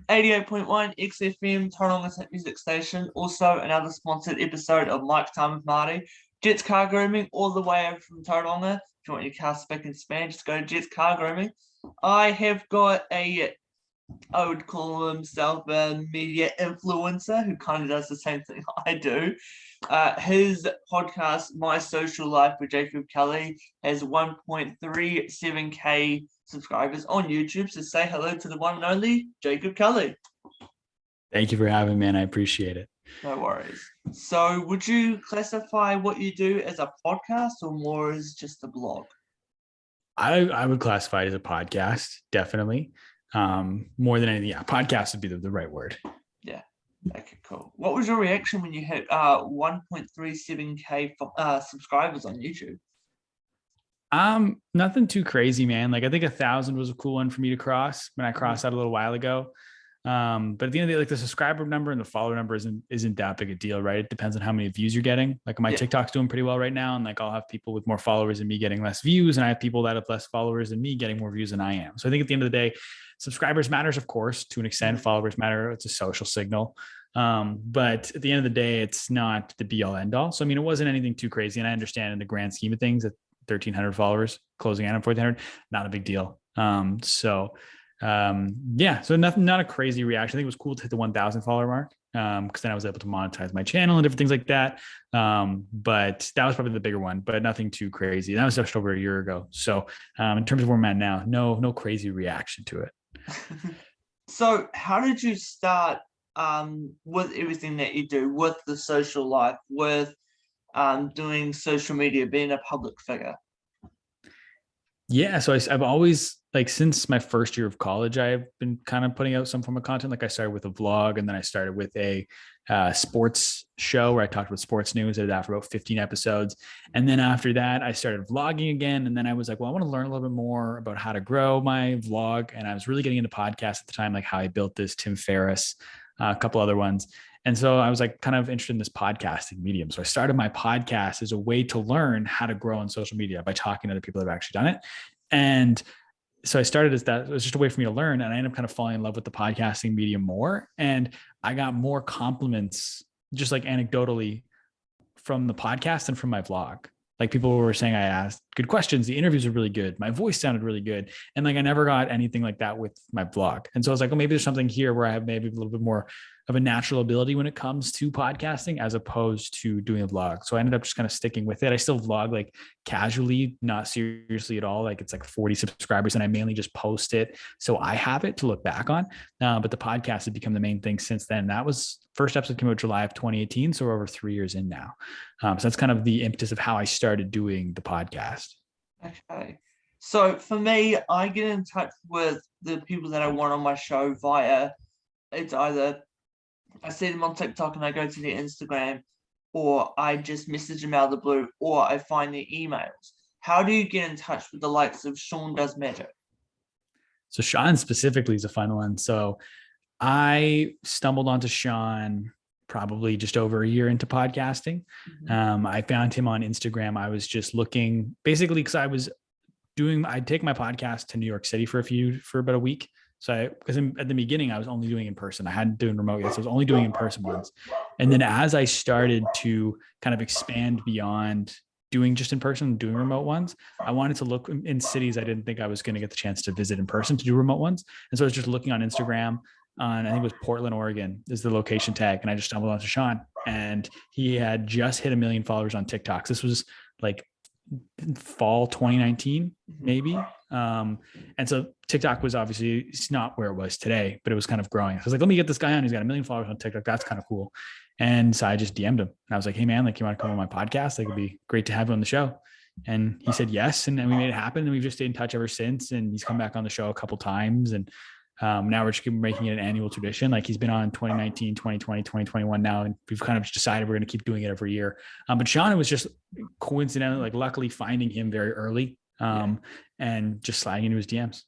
88.1 XFM, Tauranga Music Station. Also, another sponsored episode of Mike Time with Marty. Jets Car Grooming, all the way over from Tauranga. If you want your car spick and span, just go to Jets Car Grooming. I have got I would call himself a media influencer who kind of does the same thing I do. His podcast, My Social Life with Jacob Kelly, has 1.37k subscribers on YouTube. So say hello to the one and only Jacob Kelly. Thank you for having me, and I appreciate it. No worries. So would you classify what you do as a podcast or more as just a blog? I would classify it as a podcast, definitely. More than anything, podcast would be the right word. Yeah. Okay, cool. What was your reaction when you hit 1.37k subscribers on YouTube? Nothing too crazy, man. Like I think 1,000 was a cool one for me to cross when I crossed that a little while ago. But at the end of the day, like the subscriber number and the follower number isn't that big a deal, right? It depends on how many views you're getting. Like my TikTok's doing pretty well right now. And like I'll have people with more followers than me getting less views. And I have people that have less followers than me getting more views than I am. So I think at the end of the day, subscribers matters, of course, to an extent. Followers matter. It's a social signal. But at the end of the day, it's not the be all end all. So, I mean, it wasn't anything too crazy. And I understand in the grand scheme of things that 1,300 followers closing in on 1,400, not a big deal. So nothing, not a crazy reaction. I think it was cool to hit the 1,000 follower mark. Cause then I was able to monetize my channel and different things like that. But that was probably the bigger one, but nothing too crazy. That was just over a year ago. So, in terms of where I'm at now, no crazy reaction to it. So how did you start with everything that you do, with the social life, with doing social media, being a public figure? Yeah, so I've always, like, since my first year of college, I've been kind of putting out some form of content. Like I started with a vlog, and then I started with a sports show where I talked about sports news. I did that for about 15 episodes. And then after that, I started vlogging again. And then I was like, well, I want to learn a little bit more about how to grow my vlog. And I was really getting into podcasts at the time, like how I built this, Tim Ferriss, a couple other ones. And so I was like kind of interested in this podcasting medium. So I started my podcast as a way to learn how to grow on social media by talking to other people that have actually done it. And so I started as that. It was just a way for me to learn. And I ended up kind of falling in love with the podcasting medium more. And I got more compliments, just like anecdotally, from the podcast and from my vlog. Like people were saying I asked good questions. The interviews were really good. My voice sounded really good. And like I never got anything like that with my vlog. And so I was like, oh, maybe there's something here where I have maybe a little bit more of a natural ability when it comes to podcasting as opposed to doing a vlog. So I ended up just kind of sticking with it. I still vlog like casually, not seriously at all. Like it's like 40 subscribers and I mainly just post it so I have it to look back on. But the podcast has become the main thing since then. That was first episode came out July of 2018. So we're over 3 years in now. So that's kind of the impetus of how I started doing the podcast. Okay. So for me, I get in touch with the people that I want on my show via, it's either I see them on TikTok and I go to their Instagram, or I just message them out of the blue, or I find their emails. How do you get in touch with the likes of SeanDoesMagic? So Sean specifically is a fun one. So I stumbled onto Sean probably just over a year into podcasting. I found him on Instagram. I was just looking basically because I'd take my podcast to New York City for about a week. So because at the beginning, I was only doing in person. I hadn't doing remote yet. So I was only doing in person ones. And then as I started to kind of expand beyond doing just in person, doing remote ones, I wanted to look in cities I didn't think I was going to get the chance to visit in person to do remote ones. And so I was just looking on Instagram on, I think it was Portland, Oregon is the location tag. And I just stumbled onto Sean, and he had just hit 1 million followers on TikTok. This was like fall 2019, maybe. And so TikTok was obviously, it's not where it was today, but it was kind of growing. So I was like, let me get this guy on. He's got 1 million followers on TikTok. That's kind of cool. And so I just DM'd him. And I was like, hey man, like you want to come on my podcast? Like it'd be great to have you on the show. And he said yes. And then we made it happen. And we've just stayed in touch ever since. And he's come back on the show a couple times. And now we're just making it an annual tradition. Like he's been on 2019, 2020, 2021 now. And we've kind of just decided we're going to keep doing it every year. But Sean, it was just coincidental, like luckily finding him very early and just sliding into his DMs.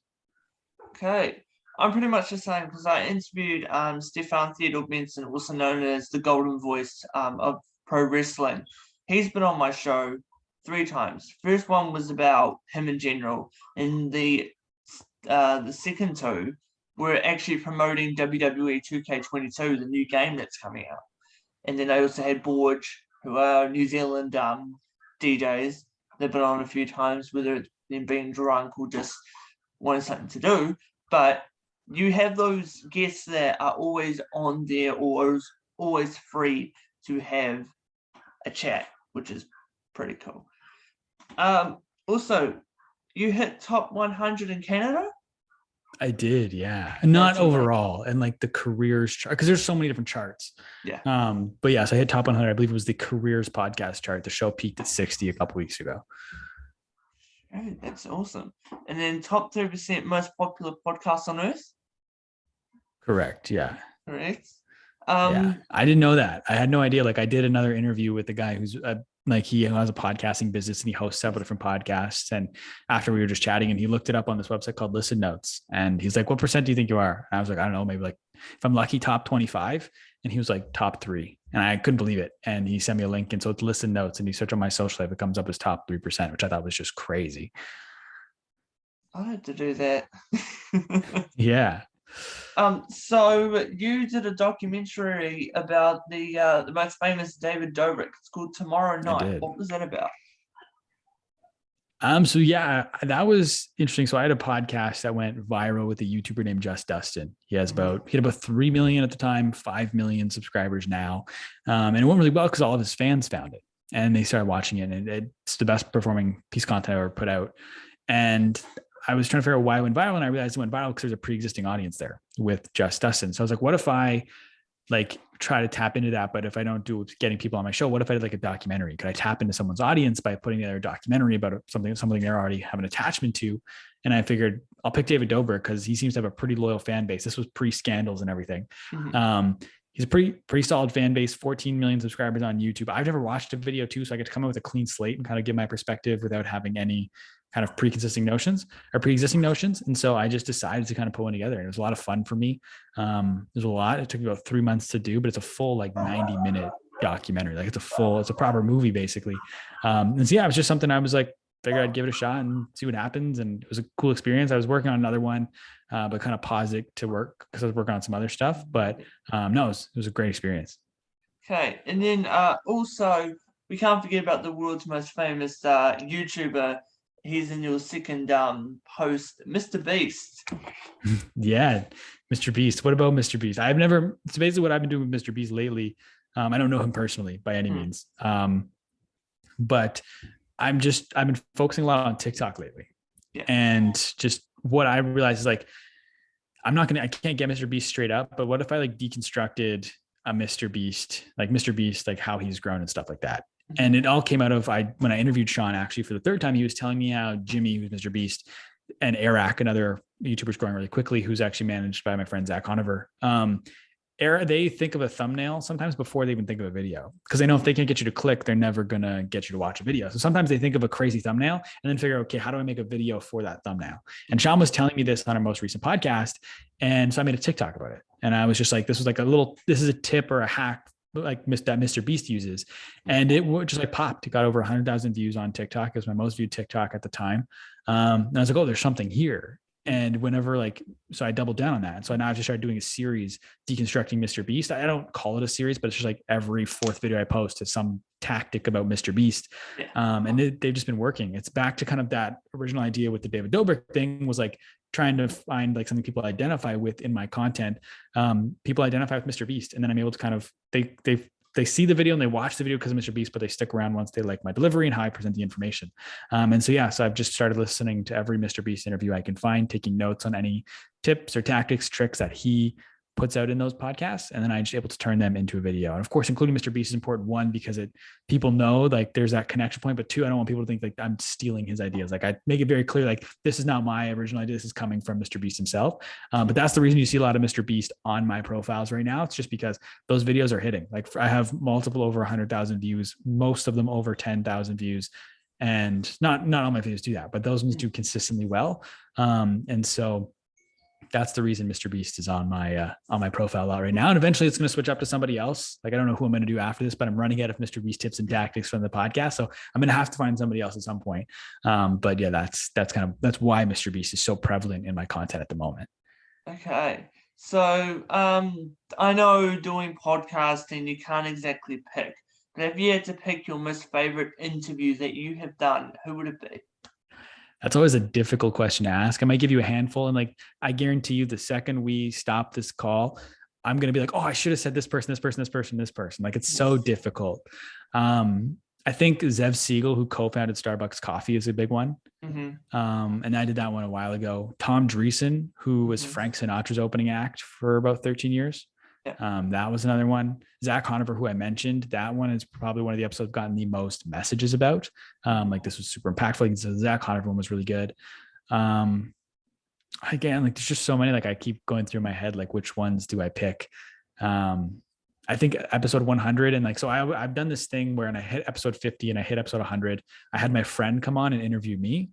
Okay. I'm pretty much the same because I interviewed Stefan Theodore Benson, also known as the Golden Voice of pro wrestling. He's been on my show 3 times. First one was about him in general, and the second 2 were actually promoting WWE 2K22, the new game that's coming out. And then they also had Borge, who are New Zealand DJs. They've been on a few times, whether it's them being drunk or just wanting something to do. But you have those guests that are always on there or always free to have a chat, which is pretty cool. Also, you hit top 100 in Canada? I did, yeah. Not overall, and like the careers chart, because there's so many different charts. Yeah. But yes, I hit top 100. I believe it was the careers podcast chart. The show peaked at 60 a couple weeks ago. Oh, that's awesome. And then top 3% most popular podcast on earth? Correct, yeah. Correct. Yeah, I didn't know that. I had no idea. Like I did another interview with the guy who's like he has a podcasting business and he hosts several different podcasts. And after we were just chatting and he looked it up on this website called Listen Notes. And he's like, what percent do you think you are? And I was like, I don't know, maybe like if I'm lucky, top 25. And he was like top 3. And I couldn't believe it. And he sent me a link. And so it's Listen Notes and you search on my social life, it comes up as top 3%, which I thought was just crazy. I had to do that. Yeah. So you did a documentary about the most famous David Dobrik. It's called Tomorrow Night. What was that about? So yeah, that was interesting. So I had a podcast that went viral with a YouTuber named Just Dustin. He had about 3 million at the time, 5 million subscribers now. And it went really well because all of his fans found it and they started watching it. And it's the best performing piece of content I ever put out. And I was trying to figure out why it went viral, and I realized it went viral because there's a pre-existing audience there with Just Dustin. So I was like, what if I like try to tap into that? But if I don't do getting people on my show, what if I did like a documentary? Could I tap into someone's audience by putting together a documentary about something they're already have an attachment to? And I figured I'll pick David Dobrik because he seems to have a pretty loyal fan base. This was pre-scandals and everything. Mm-hmm. He's a pretty solid fan base, 14 million subscribers on YouTube. I've never watched a video too, so I get to come up with a clean slate and kind of give my perspective without having any kind of pre-existing notions. And so I just decided to kind of put one together. And it was a lot of fun for me. There's a lot. It took me about 3 months to do, but it's a full like 90-minute documentary. Like it's a proper movie basically. And so yeah, it was just something I was like, figured I'd give it a shot and see what happens. And it was a cool experience. I was working on another one, but kind of paused it to work because I was working on some other stuff. But no, it was a great experience. Okay. And then also, we can't forget about the world's most famous YouTuber. He's in your second post, Mr. Beast. Yeah, Mr. Beast. What about Mr. Beast? It's basically what I've been doing with Mr. Beast lately. I don't know him personally by any means. But I've been focusing a lot on TikTok lately. Yeah. And just what I realized is like, I can't get Mr. Beast straight up, but what if I like deconstructed a Mr. Beast, like how he's grown and stuff like that. And it all came out of when I interviewed Sean actually for the third time, he was telling me how Jimmy, who's Mr. Beast, and Eric, another YouTuber's growing really quickly, who's actually managed by my friend Zach Conover. They think of a thumbnail sometimes before they even think of a video, because they know if they can't get you to click, they're never going to get you to watch a video. So sometimes they think of a crazy thumbnail and then figure, okay, how do I make a video for that thumbnail? And Sean was telling me this on our most recent podcast. And so I made a TikTok about it. And I was just like, this is a tip or a hack like that Mr. Beast uses. And it just like popped. It got over 100,000 views on TikTok. It was my most viewed TikTok at the time. And I was like, oh, there's something here. And so I doubled down on that. And so now I've just started doing a series deconstructing Mr. Beast. I don't call it a series, but it's just like every fourth video I post is some tactic about Mr. Beast. Yeah. And they've just been working. It's back to kind of that original idea with the David Dobrik thing, was like trying to find like something people identify with in my content. People identify with Mr. Beast. And then I'm able to kind of, they see the video and they watch the video because of Mr. Beast, but they stick around once they like my delivery and how I present the information. So I've just started listening to every Mr. Beast interview I can find, taking notes on any tips or tactics, tricks that he puts out in those podcasts. And then I'm just able to turn them into a video. And of course, including Mr. Beast is important. One, because people know like there's that connection point, but two, I don't want people to think like I'm stealing his ideas. Like I make it very clear, like this is not my original idea. This is coming from Mr. Beast himself. But that's the reason you see a lot of Mr. Beast on my profiles right now. It's just because those videos are hitting. Like I have multiple over 100,000 views, most of them over 10,000 views. And not all my videos do that, but those ones do consistently well. And so that's the reason Mr. Beast is on my profile a lot right now. And eventually it's going to switch up to somebody else. Like, I don't know who I'm going to do after this, but I'm running out of Mr. Beast tips and tactics from the podcast. So I'm going to have to find somebody else at some point. But yeah, that's why Mr. Beast is so prevalent in my content at the moment. Okay. So, I know doing podcasting, you can't exactly pick. But if you had to pick your most favorite interview that you have done, who would it be? That's always a difficult question to ask. I might give you a handful, and like I guarantee you, the second we stop this call, I'm gonna be like, oh, I should have said this person, this person, this person, this person. Like it's so difficult. I think Zev Siegel, who co-founded Starbucks Coffee, is a big one. And I did that one a while ago. Tom Dreesen, who was Frank Sinatra's opening act for about 13 years. That was another one. Zach Conover, who I mentioned, that one is probably one of the episodes I've gotten the most messages about. Like this was super impactful. Like, so the Zach Conover one was really good. Again, like there's just so many, like I keep going through my head, like which ones do I pick? I think episode 100, and like, so I've done this thing where when I hit episode 50 and I hit episode 100, I had my friend come on and interview me.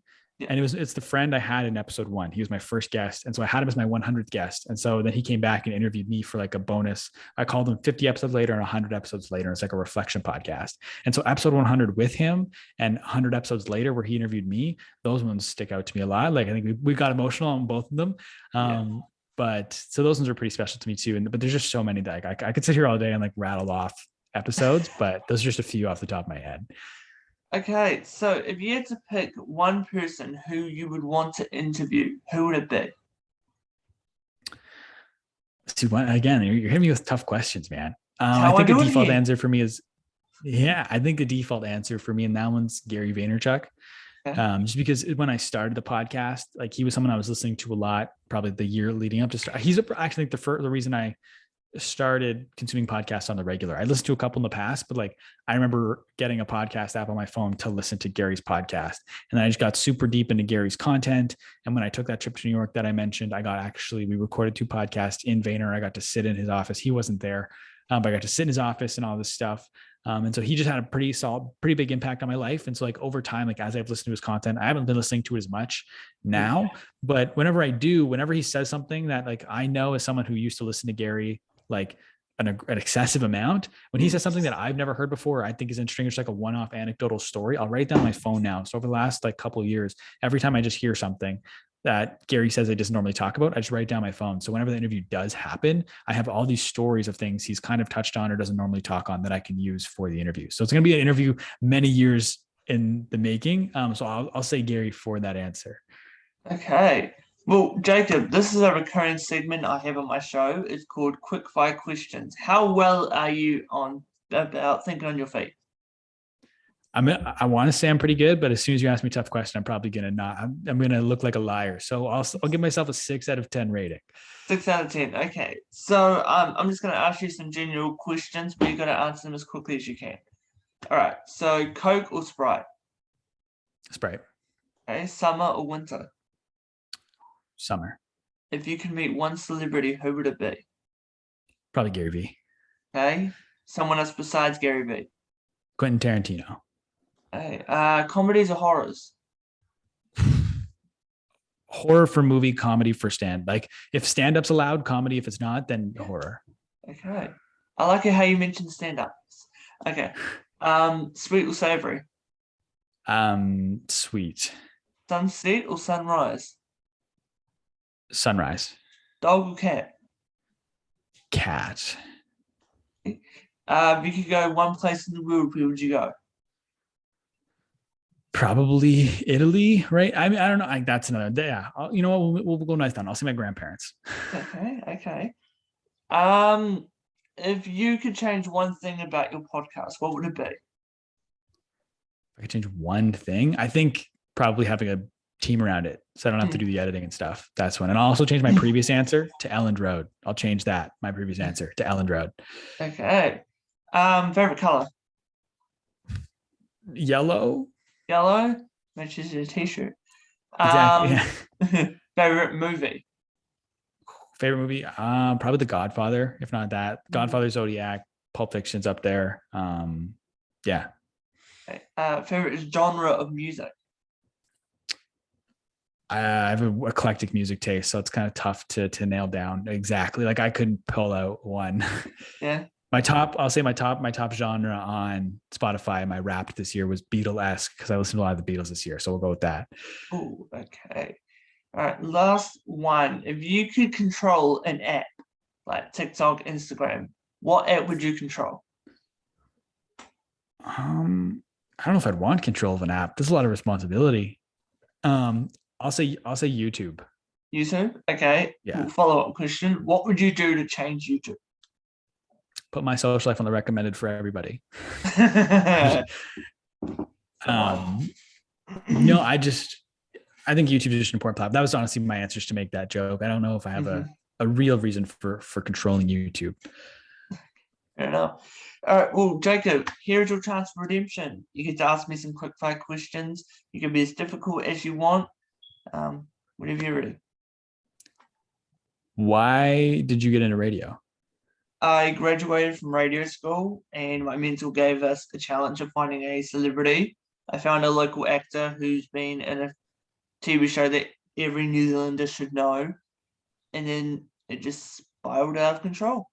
And it's the friend I had in episode 1. He was my first guest. And so I had him as my 100th guest. And so then he came back and interviewed me for like a bonus. I called him 50 episodes later and 100 episodes later. It's like a reflection podcast. And so episode 100 with him and 100 episodes later where he interviewed me, those ones stick out to me a lot. Like I think we got emotional on both of them. But so those ones are pretty special to me too. But there's just so many that I could sit here all day and like rattle off episodes, but those are just a few off the top of my head. Okay, so if you had to pick one person who you would want to interview, who would it be? See, again, you're hitting me with tough questions, man. I think the default answer for me is, I think the default answer for me, and that one's Gary Vaynerchuk. Just because when I started the podcast, like he was someone I was listening to a lot, probably the year leading up to start. He's actually the reason I started consuming podcasts on the regular. I listened to a couple in the past, but like I remember getting a podcast app on my phone to listen to Gary's podcast. And I just got super deep into Gary's content. And when I took that trip to New York that I mentioned, we recorded 2 podcasts in Vayner. I got to sit in his office. He wasn't there, but I got to sit in his office and all this stuff. And so he just had a pretty big impact on my life. And so like over time, like as I've listened to his content, I haven't been listening to it as much now, but whenever he says something that like I know as someone who used to listen to Gary, like an excessive amount, when he says something that I've never heard before, I think is interesting. It's like a one-off anecdotal story. I'll write down my phone now. So over the last like couple of years, every time I just hear something that Gary says I just normally talk about, I just write down my phone. So whenever the interview does happen, I have all these stories of things he's kind of touched on or doesn't normally talk on that I can use for the interview. So it's going to be an interview many years in the making. So I'll say Gary for that answer. Okay. Well, Jacob, this is a recurring segment I have on my show. It's called Quickfire Questions. How well are you about thinking on your feet? I want to say I'm pretty good, but as soon as you ask me a tough question, I'm probably going to not. I'm going to look like a liar. So I'll give myself a 6 out of 10 rating. 6 out of 10. Okay. So I'm just going to ask you some general questions, but you've got to answer them as quickly as you can. All right. So Coke or Sprite? Sprite. Okay. Summer or winter? Summer. If you could meet one celebrity, who would it be? Probably Gary V. Okay. Someone else besides Gary V. Quentin Tarantino. Okay. Comedies or horrors? Horror for movie, comedy for stand. Like if stand-up's allowed, comedy. If it's not, then horror. Okay. I like it how you mentioned stand-ups. Okay. Sweet or savory? Sweet. Sunset or sunrise? Sunrise. Dog or cat? Cat. If you could go one place in the world, where would you go? Probably Italy, right? I mean, I don't know. That's another. Yeah, you know what? We'll go nice down. I'll see my grandparents. Okay. If you could change one thing about your podcast, what would it be? If I could change one thing, I think probably having a team around it, so I don't have to do the editing and stuff. That's one. And I'll also change my previous answer to Elland Road. I'll change that. My previous answer to Elland Road. Okay. Favorite color? Yellow. Yellow, which is a t-shirt. Exactly. Favorite movie? Probably The Godfather. If not that, Godfather, Zodiac, Pulp Fiction's up there. Yeah. Okay. Favorite genre of music? I have an eclectic music taste, so it's kind of tough to nail down exactly. Like I couldn't pull out one. Yeah. I'll say my top genre on Spotify, my Wrapped this year was Beatle-esque because I listened to a lot of the Beatles this year. So we'll go with that. Oh, okay. All right, last one. If you could control an app like TikTok, Instagram, what app would you control? I don't know if I'd want control of an app. There's a lot of responsibility. I'll say YouTube. YouTube? Okay. Yeah. Follow-up question. What would you do to change YouTube? Put my social life on the recommended for everybody. No, I think YouTube is just an important platform. That was honestly my answers to make that joke. I don't know if I have a real reason for controlling YouTube. Fair enough. All right. Well, Jacob, here's your chance for redemption. You get to ask me some quickfire questions. You can be as difficult as you want. Whenever you're ready. Why did you get into radio? I graduated from radio school, and my mentor gave us the challenge of finding a celebrity. I found a local actor who's been in a TV show that every New Zealander should know, and then it just spiraled out of control.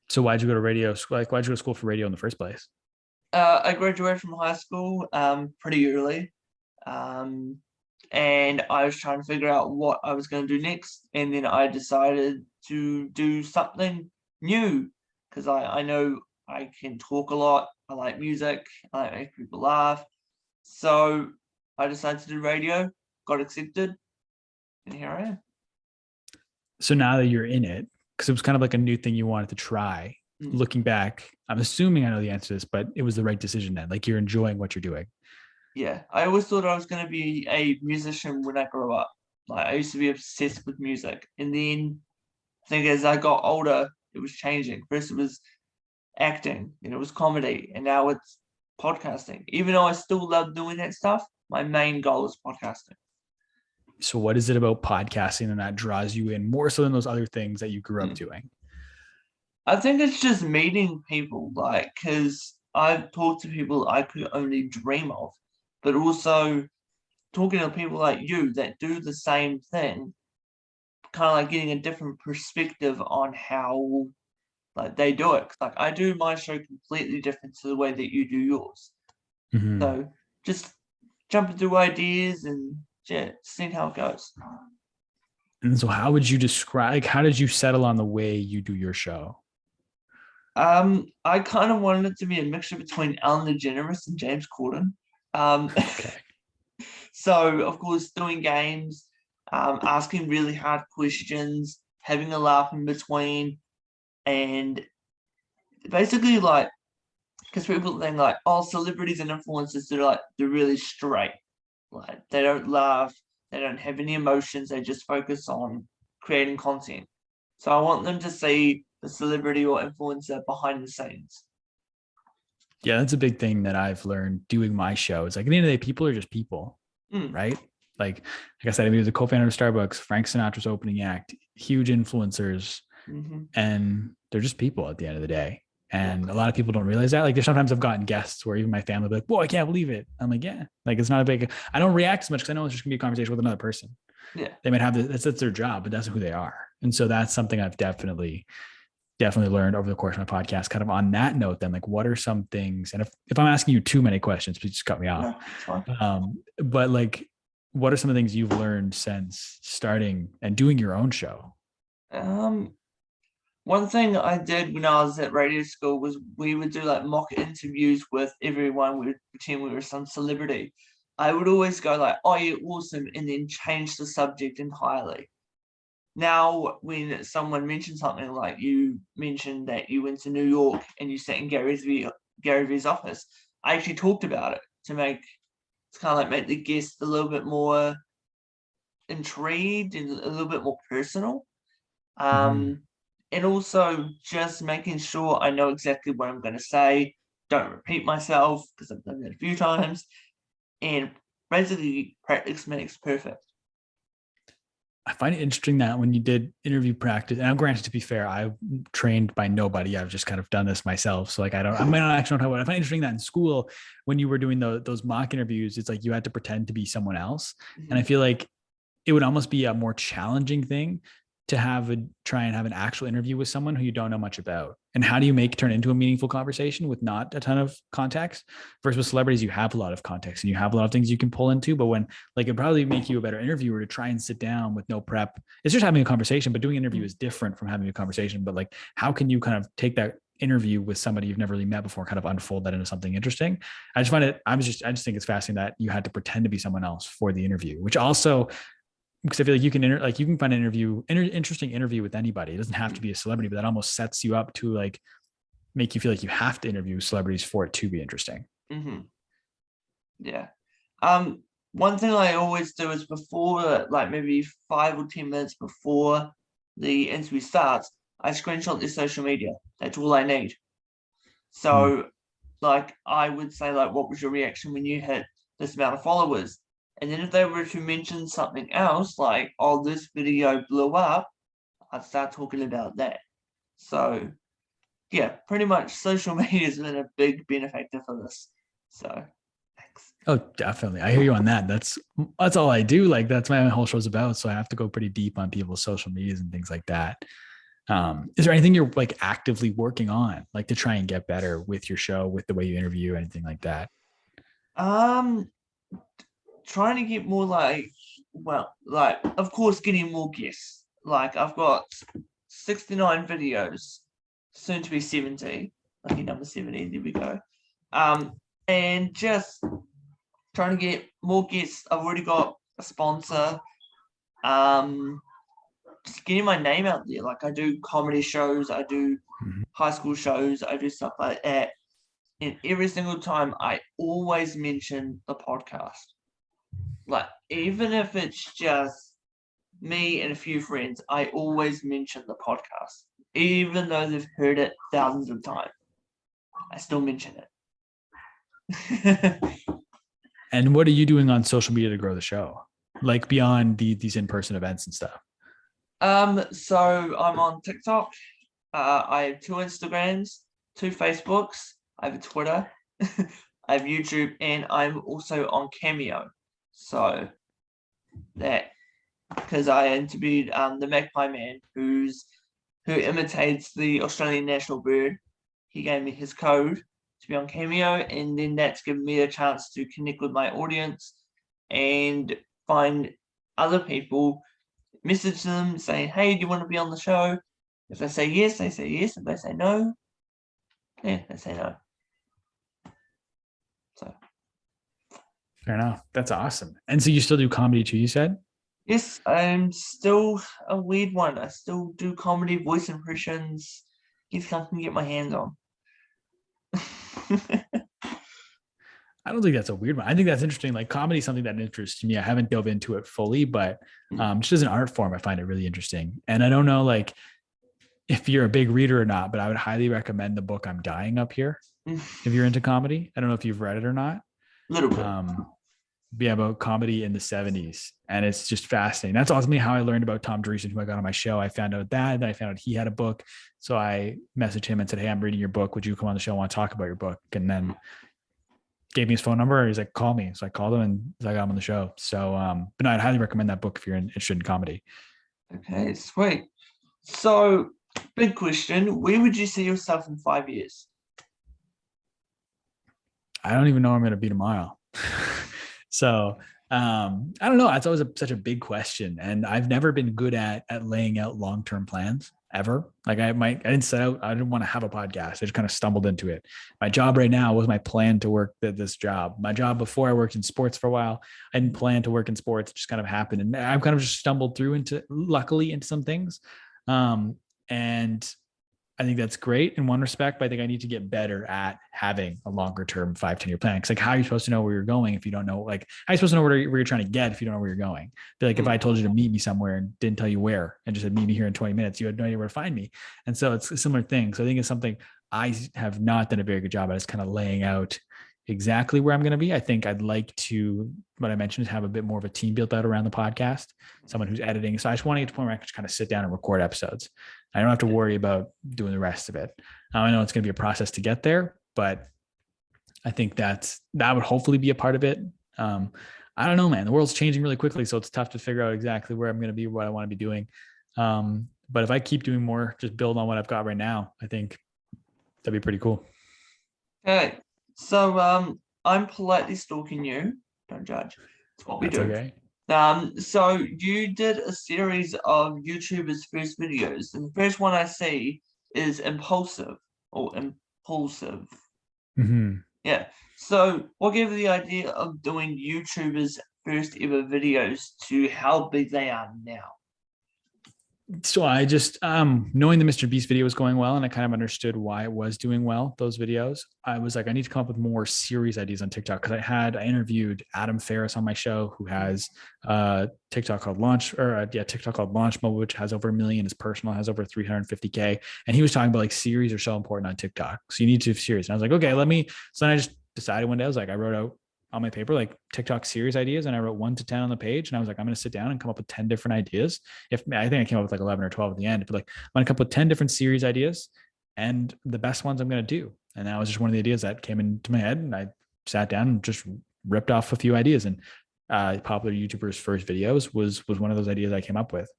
So why'd you go to radio? Like, why'd you go to school for radio in the first place? I graduated from high school pretty early, and I was trying to figure out what I was going to do next, and then I decided to do something new because I know I can talk a lot. I like music. I like making people laugh. So I decided to do radio, got accepted, and here I am. So now that you're in it, because it was kind of like a new thing you wanted to try, looking back, I'm assuming I know the answer to this, but it was the right decision then. Like, you're enjoying what you're doing. Yeah, I always thought I was going to be a musician when I grew up. Like, I used to be obsessed with music. And then I think as I got older, it was changing. First it was acting, and it was comedy, and now it's podcasting. Even though I still love doing that stuff, my main goal is podcasting. So what is it about podcasting and that draws you in more so than those other things that you grew up doing? I think it's just meeting people, like, because I've talked to people I could only dream of, but also talking to people like you that do the same thing, kind of like getting a different perspective on how like they do it. Like, I do my show completely different to the way that you do yours. Mm-hmm. So just jumping through ideas and seeing how it goes. And so how would you describe, like, how did you settle on the way you do your show? I kind of wanted it to be a mixture between Ellen DeGeneres and James Corden. Okay. So, of course, doing games, asking really hard questions, having a laugh in between, and basically, like, because people think, like, oh, celebrities and influencers, they're really straight. Like, they don't laugh, they don't have any emotions, they just focus on creating content. So I want them to see the celebrity or influencer behind the scenes. Yeah, that's a big thing that I've learned doing my show. It's like, at the end of the day, people are just people, right? Like I said, he was a co-founder of Starbucks, Frank Sinatra's opening act, huge influencers, and they're just people at the end of the day. And a lot of people don't realize that. Like, there's sometimes I've gotten guests where even my family will be like, whoa, I can't believe it. I'm like, yeah, like, it's not a big, I don't react as much because I know it's just gonna be a conversation with another person. Yeah. They might have that's their job, but that's who they are. And so that's something I've definitely learned over the course of my podcast. Kind of on that note, then, like, what are some things, and if I'm asking you too many questions, please just cut me off. But like, what are some of the things you've learned since starting and doing your own show? One thing I did when I was at radio school was we would do like mock interviews with everyone. We would pretend we were some celebrity. I would always go like, oh, you're awesome, and then change the subject entirely. Now, when someone mentions something, like you mentioned that you went to New York and you sat in Gary Vee's office, I actually talked about it to make the guest a little bit more intrigued and a little bit more personal. And also just making sure I know exactly what I'm going to say, don't repeat myself because I've done that a few times, and basically practice makes perfect. I find it interesting that when you did interview practice, and I'm granted, to be fair, I'm trained by nobody. I've just kind of done this myself. So like, I might not actually know how. I find it interesting that in school, when you were doing those mock interviews, it's like you had to pretend to be someone else. And I feel like it would almost be a more challenging thing to try and have an actual interview with someone who you don't know much about. And how do you turn into a meaningful conversation with not a ton of context? Versus with celebrities, you have a lot of context and you have a lot of things you can pull into. But when it'd probably make you a better interviewer to try and sit down with no prep. It's just having a conversation, but doing an interview is different from having a conversation. But like, how can you kind of take that interview with somebody you've never really met before, kind of unfold that into something interesting? I just think it's fascinating that you had to pretend to be someone else for the interview, which also, because I feel like you can find an interesting interview with anybody. It doesn't have to be a celebrity, but that almost sets you up to like make you feel like you have to interview celebrities for it to be interesting. Mm-hmm. Yeah. One thing I always do is before, like maybe 5 or 10 minutes before the interview starts, I screenshot their social media. That's all I need. So, like, I would say, like, what was your reaction when you hit this amount of followers? And then if they were to mention something else, like, oh, this video blew up, I'd start talking about that. So, yeah, pretty much social media has been a big benefactor for this. So, thanks. Oh, definitely. I hear you on that. That's all I do. Like, that's what my whole show's about. So I have to go pretty deep on people's social medias and things like that. Is there anything you're like actively working on, like to try and get better with your show, with the way you interview, anything like that? Trying to get more of course, getting more guests. Like, I've got 69 videos, soon to be 70. Lucky number 70, there we go. And just trying to get more guests. I've already got a sponsor. Just getting my name out there. Like, I do comedy shows, I do high school shows, I do stuff like that. And every single time I always mention the podcast. Like, even if it's just me and a few friends, I always mention the podcast. Even though they've heard it thousands of times, I still mention it. And what are you doing on social media to grow the show? Like beyond these in-person events and stuff? So I'm on TikTok. I have 2 Instagrams, 2 Facebooks. I have a Twitter. I have YouTube, and I'm also on Cameo. So that, because I interviewed the Magpie Man who imitates the Australian national bird. He gave me his code to be on Cameo, and then that's given me a chance to connect with my audience and find other people, message them saying, hey, do you want to be on the show? If they say yes, they say yes. If they say no, yeah, they say no. So fair enough. That's awesome. And so you still do comedy too, you said? Yes, I'm still a weird one. I still do comedy, voice impressions, anything I can get my hands on. I don't think that's a weird one. I think that's interesting. Like, comedy is something that interests me. I haven't dove into it fully, but just as an art form, I find it really interesting. And I don't know, like, if you're a big reader or not, but I would highly recommend the book I'm Dying Up Here if you're into comedy. I don't know if you've read it or not. Little bit. Yeah, about comedy in the 70s. And it's just fascinating. That's ultimately how I learned about Tom Dreesen, who I got on my show. I found out that, then I found out he had a book. So I messaged him and said, hey, I'm reading your book. Would you come on the show? I want to talk about your book. And then gave me his phone number. He's like, call me. So I called him and I got him on the show. So, but no, I'd highly recommend that book if you're interested in comedy. Okay, sweet. So, big question. Where would you see yourself in 5 years? I don't even know where I'm going to be tomorrow. So I don't know. It's always such a big question. And I've never been good at laying out long-term plans ever. Like, I didn't set out, I didn't want to have a podcast. I just kind of stumbled into it. My job right now was my plan to work this job. My job before, I worked in sports for a while. I didn't plan to work in sports. It just kind of happened. And I've kind of just stumbled through luckily into some things. And I think that's great in one respect, but I think I need to get better at having a longer term 5-10 year plan. Cause like, how are you supposed to know where you're going if you don't know, like, how are you supposed to know where you're trying to get if you don't know where you're going? But like, if I told you to meet me somewhere and didn't tell you where and just said, meet me here in 20 minutes, you had no idea where to find me. And so it's a similar thing. So I think it's something I have not done a very good job at, is kind of laying out exactly where I'm going to be. I think I'd like to, what I mentioned, is have a bit more of a team built out around the podcast, someone who's editing. So I just want to get to the point where I can just kind of sit down and record episodes. I don't have to worry about doing the rest of it. I know it's going to be a process to get there, but I think that would hopefully be a part of it. I don't know, man, the world's changing really quickly. So it's tough to figure out exactly where I'm going to be, what I want to be doing. But if I keep doing more, just build on what I've got right now, I think That'd be pretty cool. Okay, so I'm politely stalking you. Don't judge. It's what we That's do. okay. So you did a series of YouTubers' first videos, and the first one I see is Impulsive or Impulsive. Mm-hmm. Yeah. So what gave you the idea of doing YouTubers' first ever videos to how big they are now? So I just knowing the Mr. Beast video was going well, and I kind of understood why it was doing well, those videos. I was like, I need to come up with more series ideas on TikTok, because I interviewed Adam Ferris on my show, who has TikTok called TikTok called Launch Mode, which has over 1 million. His personal has over 350K, and he was talking about like series are so important on TikTok, so you need to have series. And I was like, okay, so then I just decided one day, I was like, I wrote out on my paper like TikTok series ideas, and I wrote 1 to 10 on the page, and I was like, I'm going to sit down and come up with 10 different ideas. I think I came up with like 11 or 12 at the end, but like I'm going to come up with 10 different series ideas, and the best ones I'm going to do. And that was just one of the ideas that came into my head, and I sat down and just ripped off a few ideas. And popular YouTubers' first videos was one of those ideas I came up with.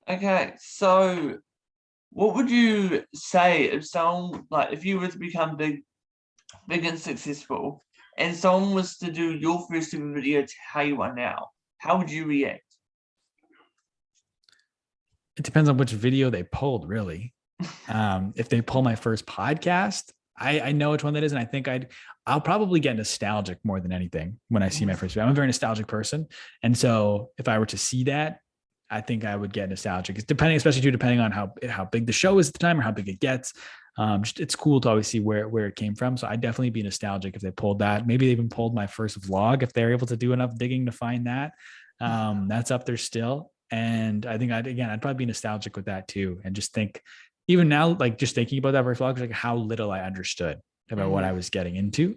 Okay, so what would you say if you were to become big and successful, and someone was to do your first ever video to how you are now, how would you react? It depends on which video they pulled, really. If they pull my first podcast, I know which one that is, and I think I'll probably get nostalgic more than anything when I see my first video. I'm a very nostalgic person, and so if I were to see that, I think I would get nostalgic. It's depending on how big the show is at the time or how big it gets. It's cool to always see where it came from. So I'd definitely be nostalgic if they pulled that. Maybe they even pulled my first vlog if they're able to do enough digging to find that. That's up there still. And I think I'd probably be nostalgic with that too. And just think, even now, like just thinking about that first vlog, like how little I understood about what I was getting into.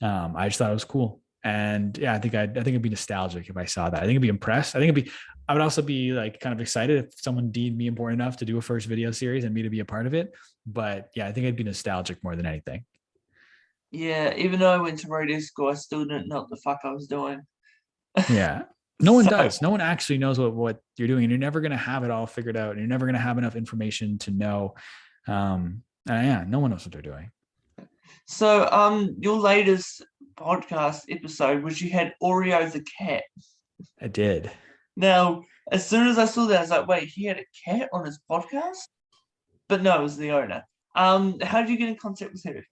I just thought it was cool. And yeah, I think it'd be nostalgic if I saw that. I think I'd be impressed. I would also be like kind of excited if someone deemed me important enough to do a first video series and me to be a part of it. But yeah, I think I'd be nostalgic more than anything. Yeah, even though I went to radio school, I still didn't know what the fuck I was doing. Yeah. No one does. No one actually knows what you're doing, and you're never going to have it all figured out. And you're never going to have enough information to know. No one knows what they're doing. So, your latest podcast episode was you had Oreo the cat. I did. Now, as soon as I saw that, I was like, wait, he had a cat on his podcast? But no, it was the owner. How did you get in contact with her?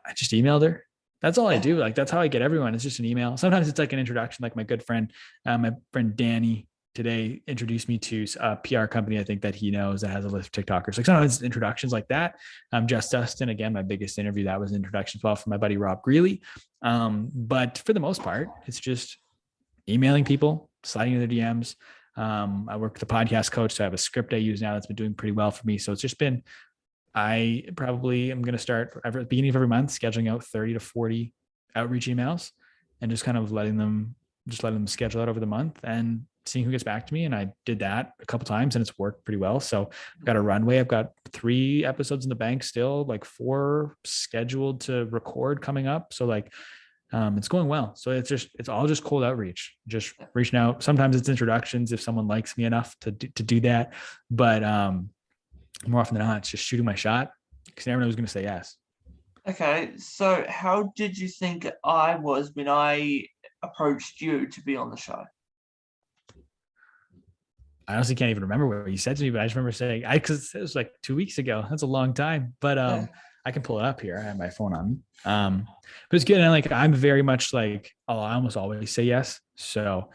I just emailed her. That's all I do. Like, that's how I get everyone. It's just an email. Sometimes it's like an introduction, like my good friend, my friend Danny today introduced me to a PR company, I think, that he knows that has a list of TikTokers. Like sometimes it's introductions like that. Just Dustin, again, my biggest interview, that was an introduction as well from my buddy Rob Greeley. But for the most part, it's just emailing people, sliding in their DMs. I work with a podcast coach, so I have a script I use now that's been doing pretty well for me. So it's just been, I probably am going to start at the beginning of every month, scheduling out 30 to 40 outreach emails and just kind of letting them schedule out over the month and seeing who gets back to me. And I did that a couple times and it's worked pretty well. So I've got a runway. I've got 3 episodes in the bank still, like 4 scheduled to record coming up. So like, it's going well. So it's all just cold outreach, just reaching out. Sometimes it's introductions if someone likes me enough to do that. But, more often than not, it's just shooting my shot because you never know who's going to say yes. Okay, so how did you think I was when I approached you to be on the show? I honestly can't even remember what you said to me, but I just remember saying, because it was like 2 weeks ago. That's a long time, but I can pull it up here. I have my phone on me. But it's good. And like, I'm very much like, I almost always say yes. So,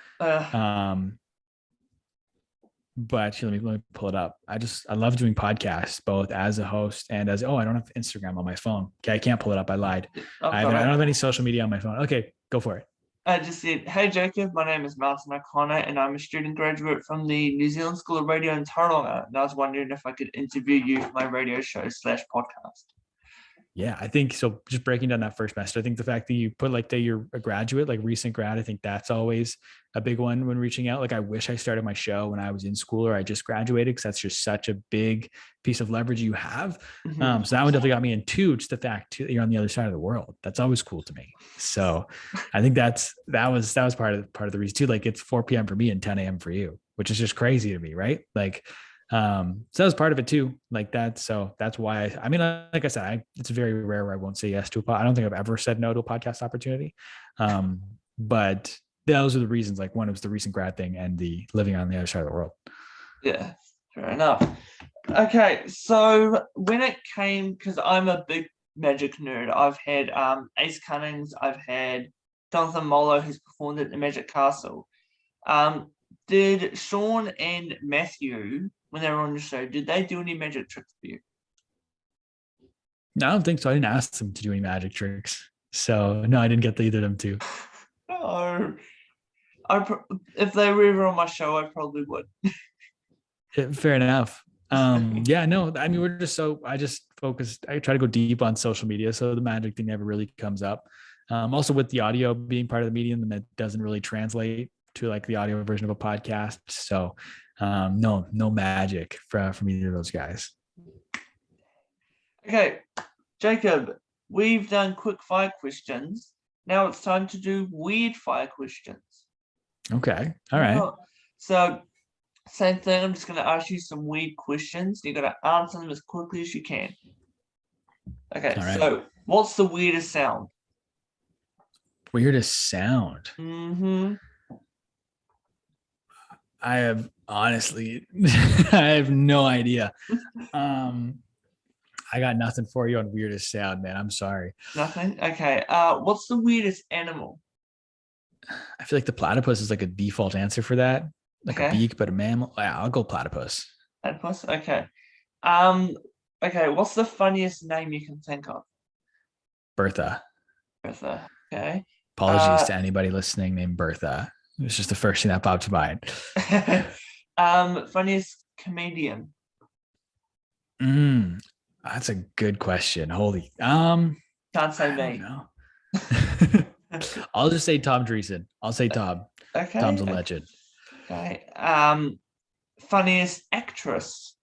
but let me pull it up. I love doing podcasts, both as a host and I don't have Instagram on my phone. Okay. I can't pull it up. I lied. I don't have any social media on my phone. Okay. Go for it. I just said, hey Jacob, my name is Martin O'Connor and I'm a student graduate from the New Zealand School of Radio in Tauranga. And I was wondering if I could interview you for my radio show / podcast. Yeah, I think so. Just breaking down that first message, I think the fact that you put like that you're a graduate, like recent grad, I think that's always a big one when reaching out. Like I wish I started my show when I was in school or I just graduated, because that's just such a big piece of leverage you have. So that one definitely got me in. 2, just the fact that you're on the other side of the world. That's always cool to me. So I think that was part of the reason too. Like it's 4 p.m. for me and 10 a.m. for you, which is just crazy to me, right? Like So that was part of it too, like that. So that's why I mean, like I said, it's very rare where I won't say yes to a pod. I don't think I've ever said no to a podcast opportunity. But those are the reasons. Like one, it was the recent grad thing and the living on the other side of the world. Yeah, fair enough. Okay, so when it came, because I'm a big magic nerd, I've had Ace Cunnings, I've had Jonathan Molo, who's performed at the Magic Castle. Did Sean and Matthew, when they were on the show, did they do any magic tricks for you? No, I don't think so. I didn't ask them to do any magic tricks. So no, I didn't get either of them to. No. If they were ever on my show, I probably would. Fair enough. Yeah, no, I mean, I just focused, I try to go deep on social media. So the magic thing never really comes up. Also with the audio being part of the medium, and that doesn't really translate to like the audio version of a podcast. So no magic from either of those guys. Okay, Jacob, we've done quick fire questions. Now it's time to do weird fire questions. Okay. All right. So same thing. I'm just going to ask you some weird questions. You got to answer them as quickly as you can. Okay. Right. So what's the weirdest sound? Weirdest sound? Mm-hmm. I have honestly, I have no idea. I got nothing for you on weirdest sound, man. I'm sorry. Nothing? Okay. What's the weirdest animal? I feel like the platypus is like a default answer for that. Like a beak, but a mammal. Yeah, I'll go platypus. Platypus? Okay. Okay, what's the funniest name you can think of? Bertha. Bertha. Okay. Apologies to anybody listening named Bertha. It was just the first thing that popped to mind. Funniest comedian. That's a good question. Holy. Can't say me. No. I'll just say Tom Dreesen. I'll say Tom. Okay. Tom's a legend. Okay. Funniest actress.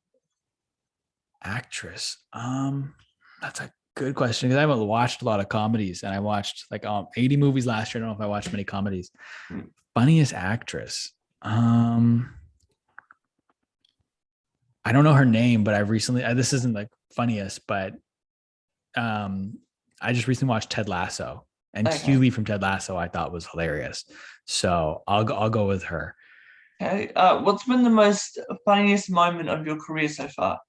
Actress. That's a good question because I haven't watched a lot of comedies, and I watched like 80 movies last year. I don't know if I watched many comedies. Funniest actress. I don't know her name, but I've recently. This isn't like funniest, but I just recently watched Ted Lasso, and Keely from Ted Lasso I thought was hilarious. So I'll go with her. Okay. What's been the most funniest moment of your career so far?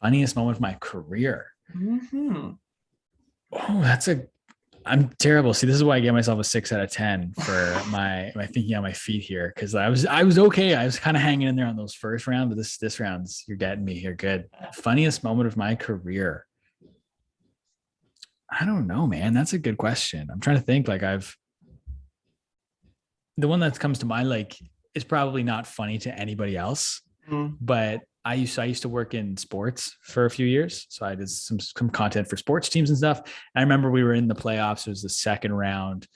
Funniest moment of my career. Mm-hmm. Oh, I'm terrible. See, this is why I gave myself a 6 out of 10 for my thinking on my feet here. Cause I was okay. I was kind of hanging in there on those first round, but this round's, you're getting me here. Good. Funniest moment of my career. I don't know, man. That's a good question. I'm trying to think the one that comes to mind, like, is probably not funny to anybody else, but I used to work in sports for a few years. So I did some content for sports teams and stuff. And I remember we were in the playoffs. It was the second round.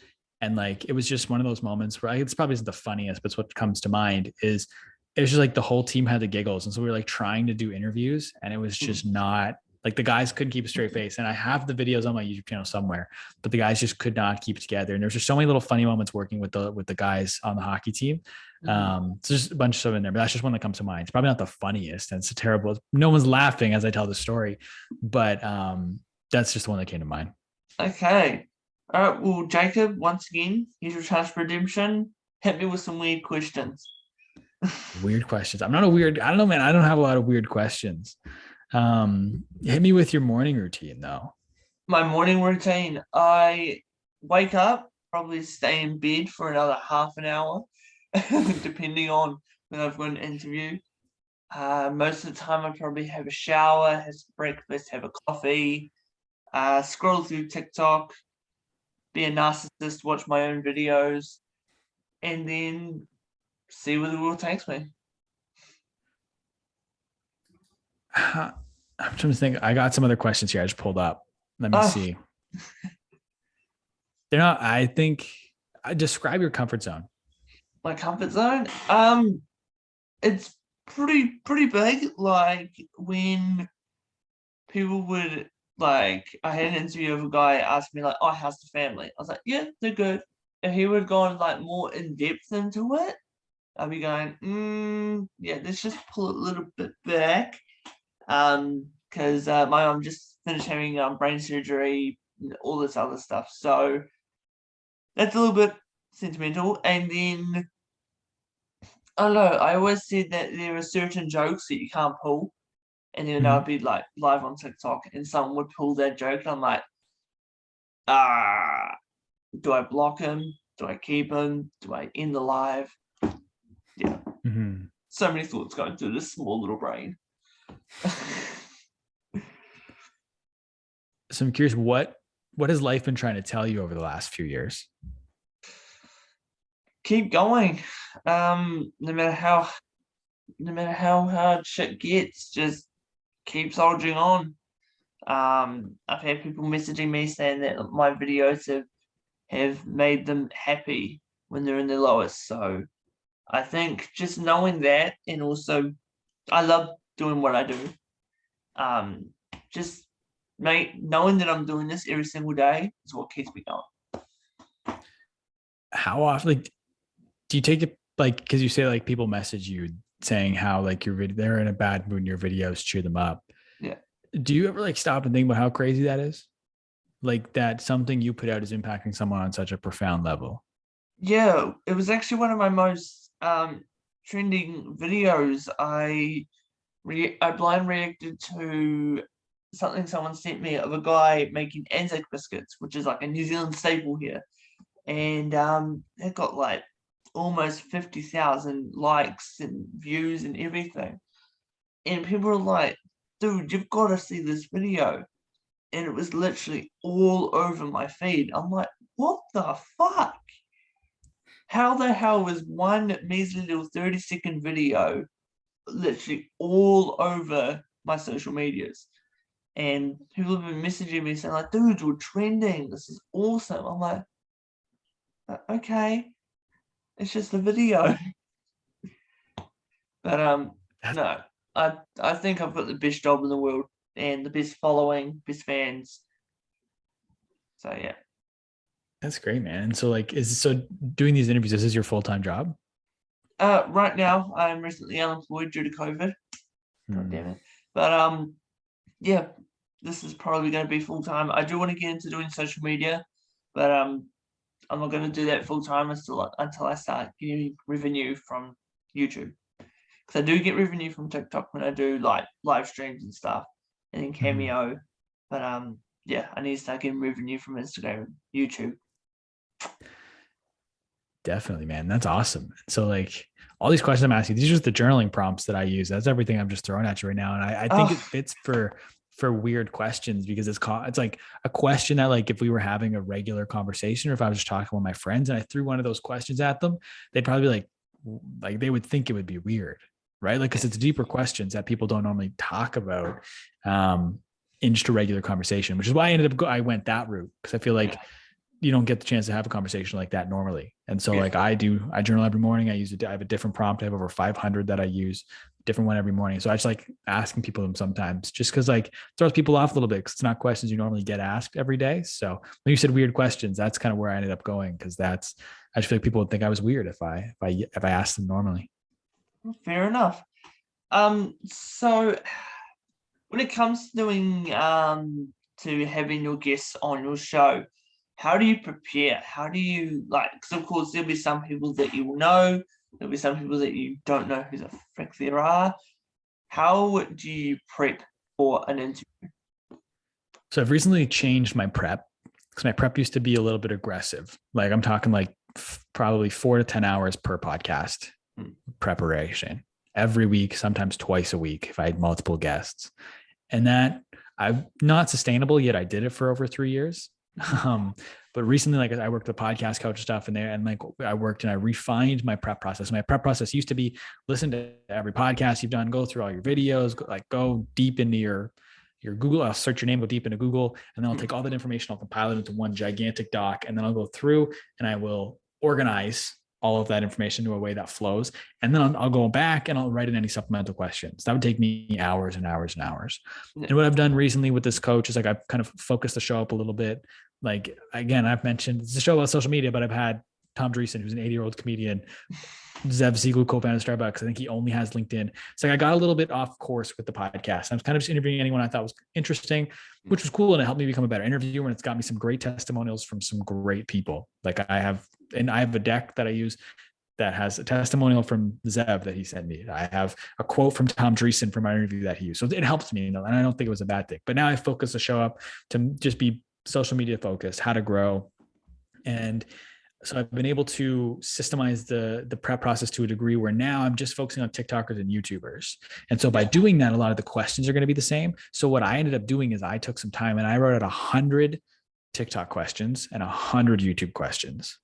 And like, it was just one of those moments where it's probably isn't the funniest, but what comes to mind is it was just like the whole team had the giggles. And so we were like trying to do interviews, and it was just not like the guys couldn't keep a straight face. And I have the videos on my YouTube channel somewhere, but the guys just could not keep it together. And there's just so many little funny moments working with the guys on the hockey team. So just a bunch of stuff in there, but that's just one that comes to mind. It's probably not the funniest, and it's terrible. No one's laughing as I tell the story, but that's just the one that came to mind. Okay. All right. Well, Jacob, once again, here's your chance for redemption. Hit me with some weird questions. Weird questions. I don't know, man. I don't have a lot of weird questions. Hit me with your morning routine though. My morning routine. I wake up, probably stay in bed for another half an hour, depending on when I've got an interview. Most of the time I probably have a shower, have some breakfast, have a coffee, scroll through TikTok, be a narcissist, watch my own videos, and then see where the world takes me. I'm trying to think. I got some other questions here I just pulled up. Let me see. They're not, I think, describe your comfort zone. My comfort zone? It's pretty big. Like when people would, like, I had an interview of a guy ask me like, oh, how's the family? I was like, yeah, they're good. If he would have gone like more in depth into it, I'll be going, yeah, let's just pull it a little bit back. Because my mom just finished having brain surgery, all this other stuff. So that's a little bit sentimental. And then, I don't know, I always said that there are certain jokes that you can't pull. And then I'd be like live on TikTok and someone would pull that joke. And I'm like, do I block him? Do I keep him? Do I end the live? Yeah. So many thoughts going through this small little brain. So I'm curious, what has life been trying to tell you over the last few years? Keep going. No matter how hard shit gets, just keep soldiering on. I've had people messaging me saying that my videos have made them happy when they're in their lowest. So I think just knowing that, and also I love doing what I do. Just knowing that I'm doing this every single day is what keeps me going. How often, like, do you take it, like, because you say like people message you saying how like they're in a bad mood and your videos cheer them up. Yeah. Do you ever like stop and think about how crazy that is? Like that something you put out is impacting someone on such a profound level. Yeah, it was actually one of my most trending videos. I blind reacted to something someone sent me of a guy making Anzac biscuits, which is like a New Zealand staple here. And it got like almost 50,000 likes and views and everything. And people were like, dude, you've got to see this video. And it was literally all over my feed. I'm like, what the fuck? How the hell was one measly little 30-second video literally all over my social medias? And people have been messaging me saying like, dude, you're trending. This is awesome. I'm like, okay, it's just a video. But no, I think I've got the best job in the world and the best following, best fans. So yeah. That's great, man. And so like, doing these interviews, this is your full-time job? Right now I'm recently unemployed due to COVID. God damn it. But yeah, this is probably going to be full-time. I do want to get into doing social media, but I'm not going to do that full-time until I start getting revenue from YouTube. Because I do get revenue from TikTok when I do like live streams and stuff, and then Cameo. But yeah, I need to start getting revenue from Instagram and YouTube. Definitely, man. That's awesome. So like all these questions I'm asking, these are just the journaling prompts that I use. That's everything I'm just throwing at you right now. And I think it fits for weird questions because it's like a question that like if we were having a regular conversation or if I was just talking with my friends and I threw one of those questions at them, they'd probably be like they would think it would be weird, right? Like, because it's deeper questions that people don't normally talk about in just a regular conversation, which is why I went that route, because I feel like you don't get the chance to have a conversation like that normally. And so like I journal every morning. I have a different prompt. I have over 500 that I use, different one every morning. So I just like asking people them sometimes just because like throws people off a little bit because it's not questions you normally get asked every day. So when you said weird questions, that's kind of where I ended up going, because I just feel like people would think I was weird if I asked them normally. Fair enough. So when it comes to doing to having your guests on your show, how do you prepare? How do you because of course there'll be some people that you will know, there'll be some people that you don't know who the frick there are. How do you prep for an interview? So I've recently changed my prep, because my prep used to be a little bit aggressive. Like I'm talking like probably 4 to 10 hours per podcast preparation every week, sometimes twice a week if I had multiple guests. And that I'm not sustainable, yet I did it for over 3 years. But recently, like I worked with podcast coach stuff in there, and like I worked and I refined my prep process. My prep process used to be listen to every podcast you've done, go through all your videos, go deep into your Google. I'll search your name, go deep into Google, and then I'll take all that information, I'll compile it into one gigantic doc, and then I'll go through and I will organize all of that information to a way that flows. And then I'll go back and I'll write in any supplemental questions. That would take me hours and hours and hours. And what I've done recently with this coach is like I've kind of focused the show up a little bit. Like, again, I've mentioned it's a show about social media, but I've had Tom Dreesen, who's an 80-year-old comedian, Zev Siegel, co-founder of Starbucks. I think he only has LinkedIn. So I got a little bit off course with the podcast. I was kind of just interviewing anyone I thought was interesting, which was cool. And it helped me become a better interviewer. And it's got me some great testimonials from some great people. Like I have a deck that I use that has a testimonial from Zev that he sent me. I have a quote from Tom Dreesen from my interview that he used. So it helps me, and I don't think it was a bad thing. But now I focus the show up to just be social media focused, how to grow. And so I've been able to systemize the prep process to a degree where now I'm just focusing on TikTokers and YouTubers. And so by doing that, a lot of the questions are going to be the same. So what I ended up doing is I took some time and I wrote out 100 TikTok questions and 100 YouTube questions.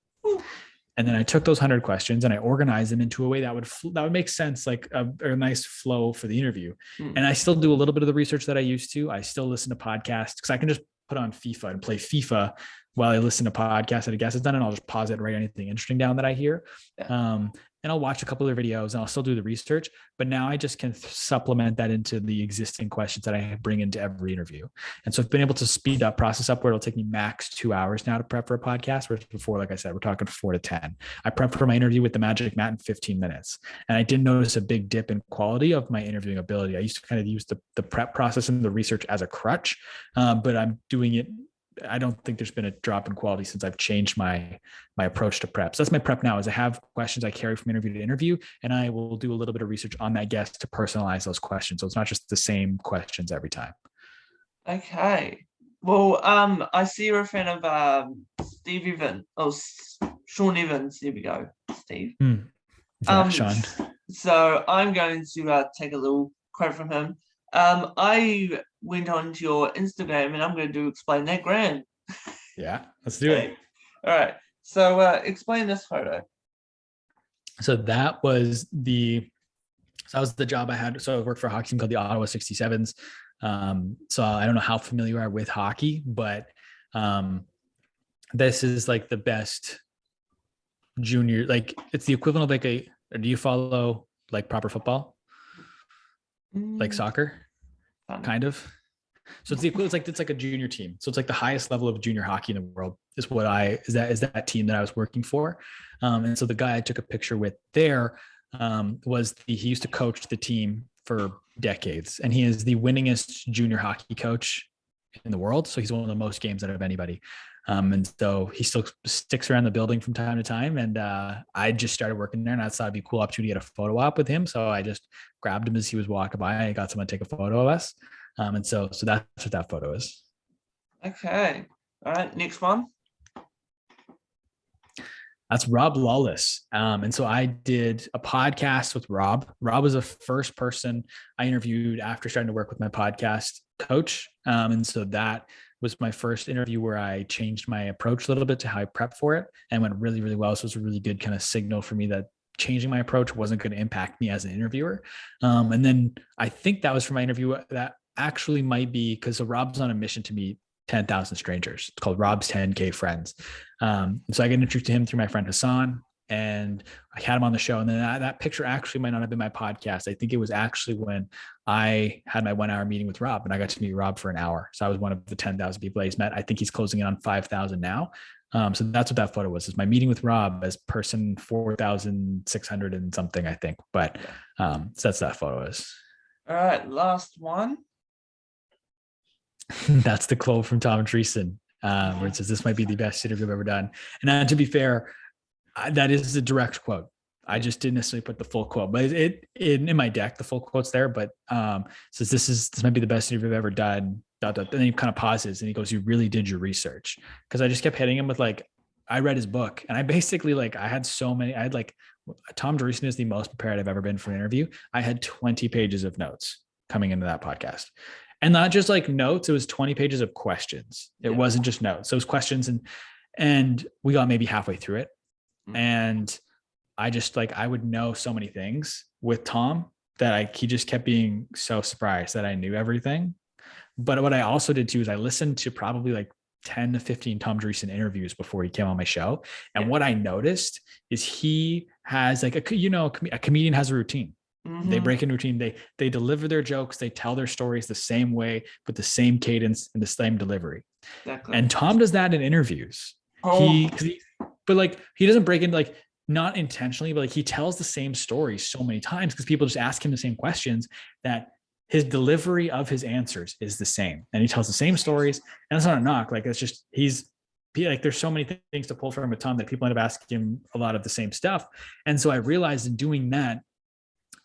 And then I took those 100 questions and I organized them into a way that would make sense, like a nice flow for the interview. And I still do a little bit of the research that I used to. I still listen to podcasts because I can just put on FIFA and play FIFA while I listen to podcasts that a guest has done, and I'll just pause it and write anything interesting down that I hear. And I'll watch a couple of videos and I'll still do the research, but now I just can supplement that into the existing questions that I bring into every interview. And so I've been able to speed that process up where it'll take me max 2 hours now to prep for a podcast, whereas before, like I said, we're talking 4 to 10. I prepped for my interview with the Magic Matt in 15 minutes. And I didn't notice a big dip in quality of my interviewing ability. I used to kind of use the prep process and the research as a crutch, but I'm doing it. I don't think there's been a drop in quality since I've changed my approach to prep. So that's my prep now, is I have questions I carry from interview to interview, and I will do a little bit of research on that guest to personalize those questions. So it's not just the same questions every time. Okay. Well, I see you're a fan of Steve Evans. Oh, Sean Evans. There we go, Steve. Yeah, Sean. So I'm going to take a little quote from him. I went onto your Instagram and I'm going to explain that grand. Yeah, let's do it. All right. So explain this photo. So that was the job I had. So I worked for a hockey team called the Ottawa 67s. So I don't know how familiar you are with hockey, but this is like the best junior, like it's the equivalent of do you follow like proper football? Like soccer? Kind of. So it's the equivalent. It's like a junior team. So it's like the highest level of junior hockey in the world is that team that I was working for. And so the guy I took a picture with there he used to coach the team for decades, and he is the winningest junior hockey coach in the world. So he's won the most games out of anybody. And so he still sticks around the building from time to time. And I just started working there, and I thought it'd be a cool opportunity to get a photo op with him. So I just grabbed him as he was walking by. I got someone to take a photo of us. And so that's what that photo is. Okay. All right. Next one. That's Rob Lawless. And so I did a podcast with Rob. Rob was the first person I interviewed after starting to work with my podcast coach. And so that was my first interview where I changed my approach a little bit to how I prep for it, and went really, really well. So it was a really good kind of signal for me that changing my approach wasn't going to impact me as an interviewer. And then I think that was for my interview that actually might be because Rob's on a mission to meet 10,000 strangers. It's called Rob's 10K Friends. So I got introduced to him through my friend Hassan, and I had him on the show. And then that picture actually might not have been my podcast. I think it was actually when I had my 1 hour meeting with Rob, and I got to meet Rob for an hour. So I was one of the 10,000 people he's met. I think he's closing in on 5,000 now. So that's what that photo was, is my meeting with Rob as person 4,600 and something, I think. But so that's that photo is. All right, last one. That's the quote from Tom Dreesen, where it says, "This might be the best interview I've ever done." And to be fair, that is a direct quote. I just didn't necessarily put the full quote, but in my deck, the full quote's there. But says this might be the best interview I've ever done. And then he kind of pauses and he goes, "You really did your research," because I just kept hitting him with I read his book, and I basically Tom Dreesen is the most prepared I've ever been for an interview. I had 20 pages of notes coming into that podcast. And not just notes, it was 20 pages of questions. It wasn't just notes. So it was questions, and we got maybe halfway through it. And I just I would know so many things with Tom that he just kept being so surprised that I knew everything. But what I also did too is I listened to probably 10 to 15 Tom Dreesen interviews before he came on my show. And what I noticed is he has a comedian has a routine. Mm-hmm. They break in routine. They deliver their jokes. They tell their stories the same way with the same cadence and the same delivery. Exactly. And Tom does that in interviews. but like he doesn't break into like not intentionally, but like he tells the same story so many times because people just ask him the same questions that his delivery of his answers is the same. And he tells the same stories. And it's not a knock. Like it's just, he's like, there's so many things to pull from a ton that people end up asking him a lot of the same stuff. And so I realized in doing that,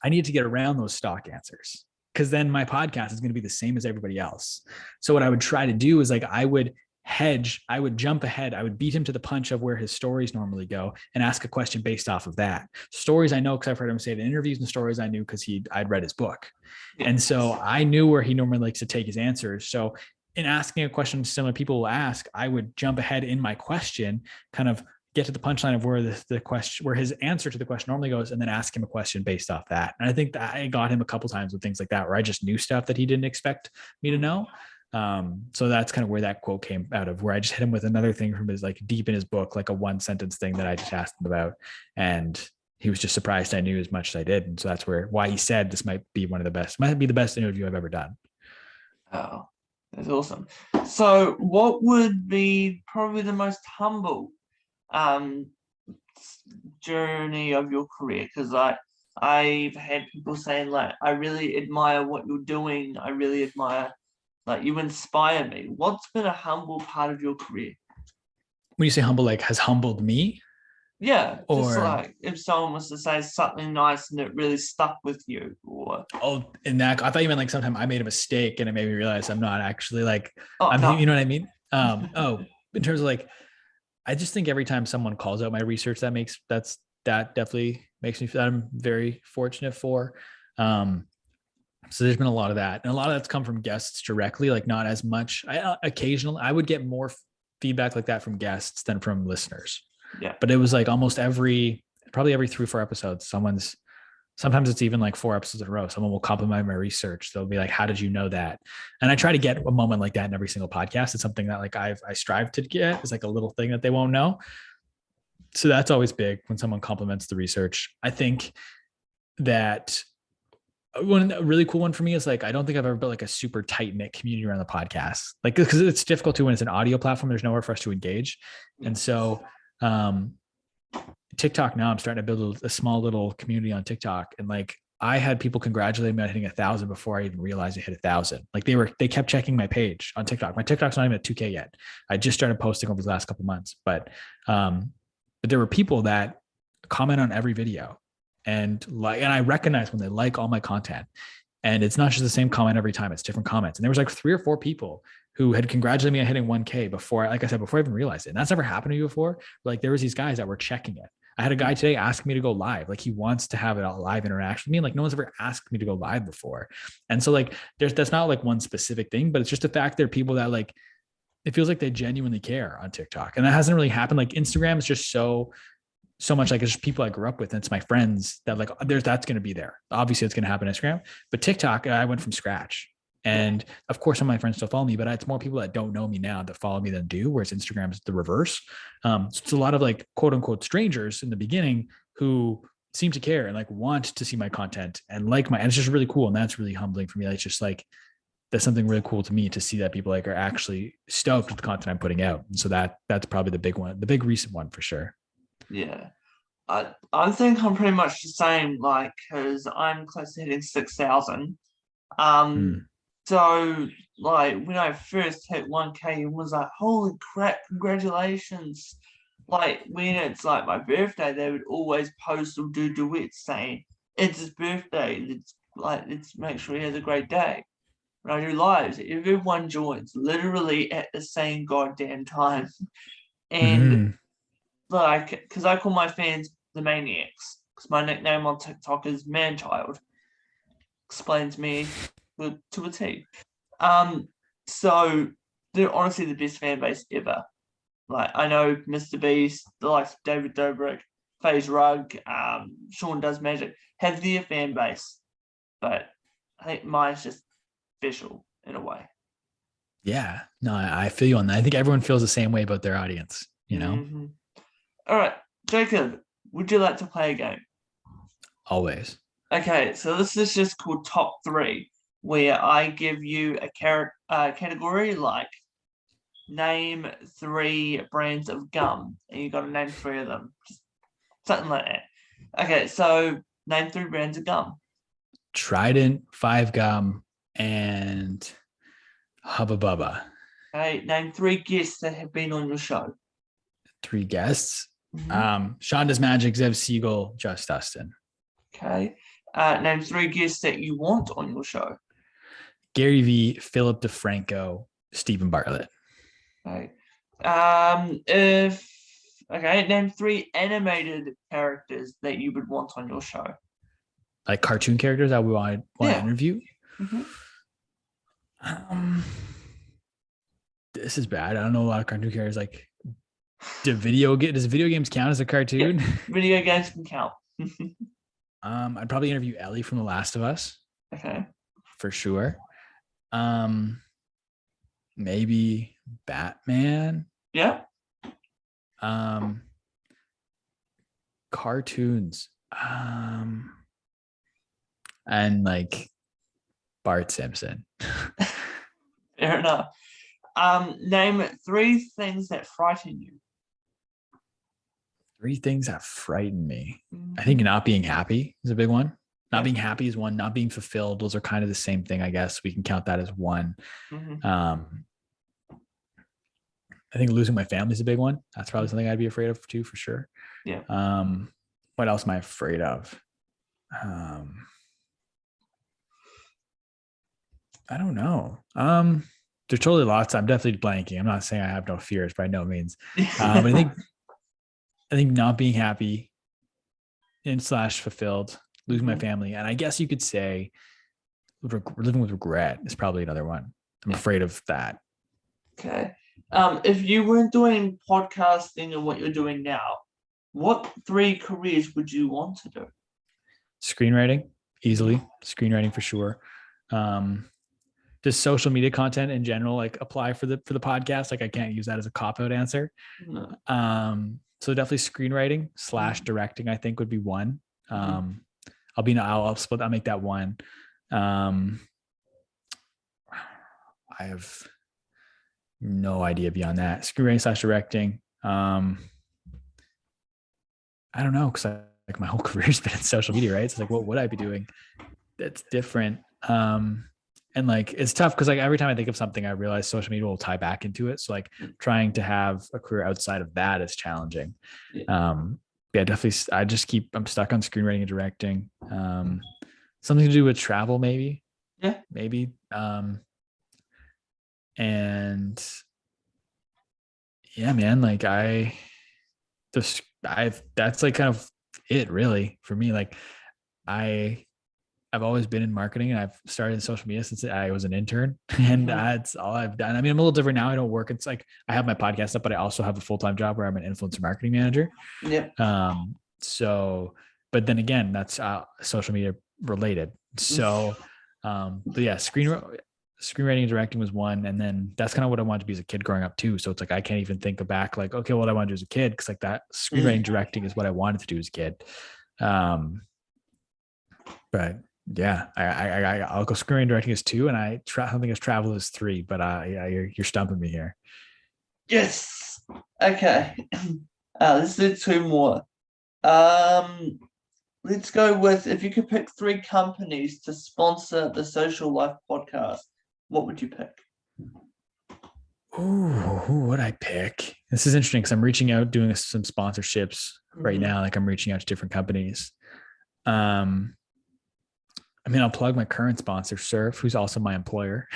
I need to get around those stock answers because then my podcast is going to be the same as everybody else. So what I would try to do is like, I would jump ahead. I would beat him to the punch of where his stories normally go and ask a question based off of that. Stories I know because I've heard him say it in interviews, and stories I knew because I'd read his book. And so I knew where he normally likes to take his answers. So in asking a question similar people will ask, I would jump ahead in my question, kind of get to the punchline of where the question, where his answer to the question normally goes, and then ask him a question based off that. And I think that I got him a couple times with things like that, where I just knew stuff that he didn't expect me to know. So that's kind of where that quote came out of, where I just hit him with another thing from his, like deep in his book, like a 1-sentence thing that I just asked him about. And he was just surprised I knew as much as I did. And so that's why he said this might be the best interview I've ever done. Oh, that's awesome. So what would be probably the most humble journey of your career? Because I've had people saying like, I really admire what you're doing. I really admire, like, you inspire me. What's been a humble part of your career? When you say humble, like has humbled me? Yeah, just like if someone was to say something nice and it really stuck with you, or in that, I thought you meant like sometime I made a mistake and it made me realize I'm not actually like, no. You know what I mean? In terms of like, I just think every time someone calls out my research, that definitely makes me feel that I'm very fortunate for. So there's been a lot of that, and a lot of that's come from guests directly, like not as much. Occasionally I would get more feedback like that from guests than from listeners. Yeah. But it was like almost probably every 3 or 4 episodes, sometimes it's even like 4 episodes in a row. Someone will compliment my research. They'll be like, how did you know that? And I try to get a moment like that in every single podcast. It's something that like I strive to get. It's like a little thing that they won't know. So that's always big when someone compliments the research. I think that a really cool one for me is like, I don't think I've ever built like a super tight knit community around the podcast. Like, cause it's difficult to, when it's an audio platform, there's nowhere for us to engage. And so, TikTok now I'm starting to build a small little community on TikTok. And like, I had people congratulate me on hitting 1,000 before I even realized I hit 1,000. Like they kept checking my page on TikTok. My TikTok's not even at 2K yet. I just started posting over the last couple of months, but there were people that comment on every video and I recognize when they like all my content, and it's not just the same comment every time, it's different comments. And there was like 3 or 4 people who had congratulated me on hitting 1K before I even realized it. And that's never happened to me before. Like there was these guys that were checking it. I had a guy today asking me to go live. Like he wants to have a live interaction with me. Like no one's ever asked me to go live before. And so like, that's not like one specific thing, but it's just the fact there are people that like, it feels like they genuinely care on TikTok. And that hasn't really happened. Like Instagram is just so much like it's just people I grew up with. And it's my friends that like, that's going to be there. Obviously it's going to happen on Instagram, but TikTok, I went from scratch. And of course, some of my friends still follow me, but it's more people that don't know me now that follow me than do, whereas Instagram is the reverse. So it's a lot of like quote unquote strangers in the beginning who seem to care and like want to see my content and and it's just really cool. And that's really humbling for me. It's just like, that's something really cool to me to see that people like are actually stoked with the content I'm putting out. And so that's probably the big one, the big recent one for sure. Yeah. I think I'm pretty much the same, like, cause I'm close to hitting 6,000. So like when I first hit 1K, it was like, holy crap, congratulations. Like when it's like my birthday, they would always post or do duets saying, it's his birthday. Let's make sure he has a great day. When I do lives, everyone joins literally at the same goddamn time. And like, because I call my fans the Maniacs, because my nickname on TikTok is Manchild. Explains me to a T. So they're honestly the best fan base ever. Like I know Mr. Beast, the likes of David Dobrik, FaZe Rug, SeanDoesMagic have their fan base, but I think mine's just special in a way. Yeah, no, I feel you on that. I think everyone feels the same way about their audience, you know? Mm-hmm. All right, Jacob, would you like to play a game? Always. Okay, so this is just called Top 3, where I give you a category like name 3 brands of gum, and you got to name 3 of them. Just something like that. Okay, so name 3 brands of gum. Trident, Five Gum, and Hubba Bubba. Okay, name 3 guests that have been on your show. 3 guests. Mm-hmm. SeanDoesMagic, Zev Siegel, Just Dustin. Okay. Name 3 guests that you want on your show. Gary Vee, Philip DeFranco, Stephen Bartlett. Okay. Name 3 animated characters that you would want on your show. Like cartoon characters that we want to interview. Mm-hmm. This is bad. I don't know a lot of cartoon characters. Like, does video games count as a cartoon? Yeah, video games can count. I'd probably interview Ellie from The Last of Us. Okay. For sure. Maybe Batman. Yeah. Cartoons. And like Bart Simpson. Fair enough. Name 3 things that frighten you. 3 things that frighten me. Mm-hmm. I think not being happy is a big one. Not being happy is one. Not being fulfilled. Those are kind of the same thing, I guess. We can count that as one. Mm-hmm. I think losing my family is a big one. That's probably something I'd be afraid of too, for sure. Yeah. What else am I afraid of? I don't know. There's totally lots. I'm definitely blanking. I'm not saying I have no fears by no means. But I think not being happy and / fulfilled, losing my family. And I guess you could say living with regret is probably another one. I'm afraid of that. Okay. If you weren't doing podcasting and what you're doing now, what 3 careers would you want to do? Screenwriting, easily. Screenwriting for sure. Just social media content in general, like apply for the podcast. Like I can't use that as a cop-out answer. No. So definitely screenwriting / directing, I think would be one. I'll split. I'll make that one. I have no idea beyond that. Screenwriting / directing. I don't know, because like my whole career's been in social media, right? So it's like, what would I be doing that's different? And like it's tough because like every time I think of something, I realize social media will tie back into it. So like trying to have a career outside of that is challenging. Definitely. I'm stuck on screenwriting and directing. Something to do with travel, maybe. Yeah. Maybe. And yeah, man, like that's like kind of it really for me. Like I've always been in marketing, and I've started in social media since I was an intern, and that's all I've done. I mean, I'm a little different now. I don't work. It's like I have my podcast up, but I also have a full-time job where I'm an influencer marketing manager. Yeah. But then again, that's social media related. So, but yeah, screenwriting and directing was one. And then that's kind of what I wanted to be as a kid growing up too. So it's like, I can't even think back like, okay, what I want to do as a kid. Cause like that screenwriting directing is what I wanted to do as a kid. But yeah, I'll go screenwriting directing as 2. And I think as travel is 3, but you're stumping me here. Yes. Okay. Let's do 2 more. Let's go with, if you could pick 3 companies to sponsor the Social Life podcast, what would you pick? Oh, who would I pick? This is interesting because I'm reaching out, doing some sponsorships right now. Like I'm reaching out to different companies. I mean, I'll plug my current sponsor, Surf, who's also my employer.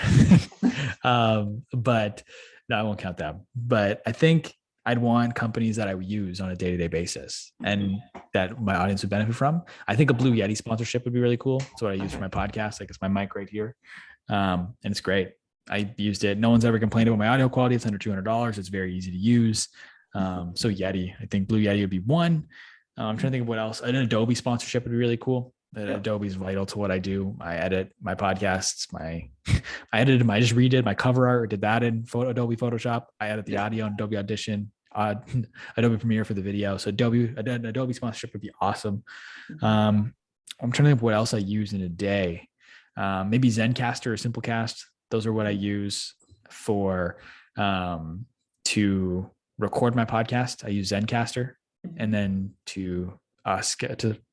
But no, I won't count them. But I think I'd want companies that I would use on a day-to-day basis and that my audience would benefit from. I think a Blue Yeti sponsorship would be really cool. That's what I use for my podcast. Like it's my mic right here. And it's great. I used it. No one's ever complained about my audio quality. It's under $200. It's very easy to use. So Yeti, I think Blue Yeti would be one. I'm trying to think of what else. An Adobe sponsorship would be really cool. Adobe is vital to what I do. I edit my podcasts. I just redid my cover art, did that in Adobe Photoshop. I edit the audio in Adobe Audition, Adobe Premiere for the video. So Adobe sponsorship would be awesome. I'm trying to think of what else I use in a day. Maybe Zencaster or Simplecast. Those are what I use for To record my podcast, I use Zencaster, and then to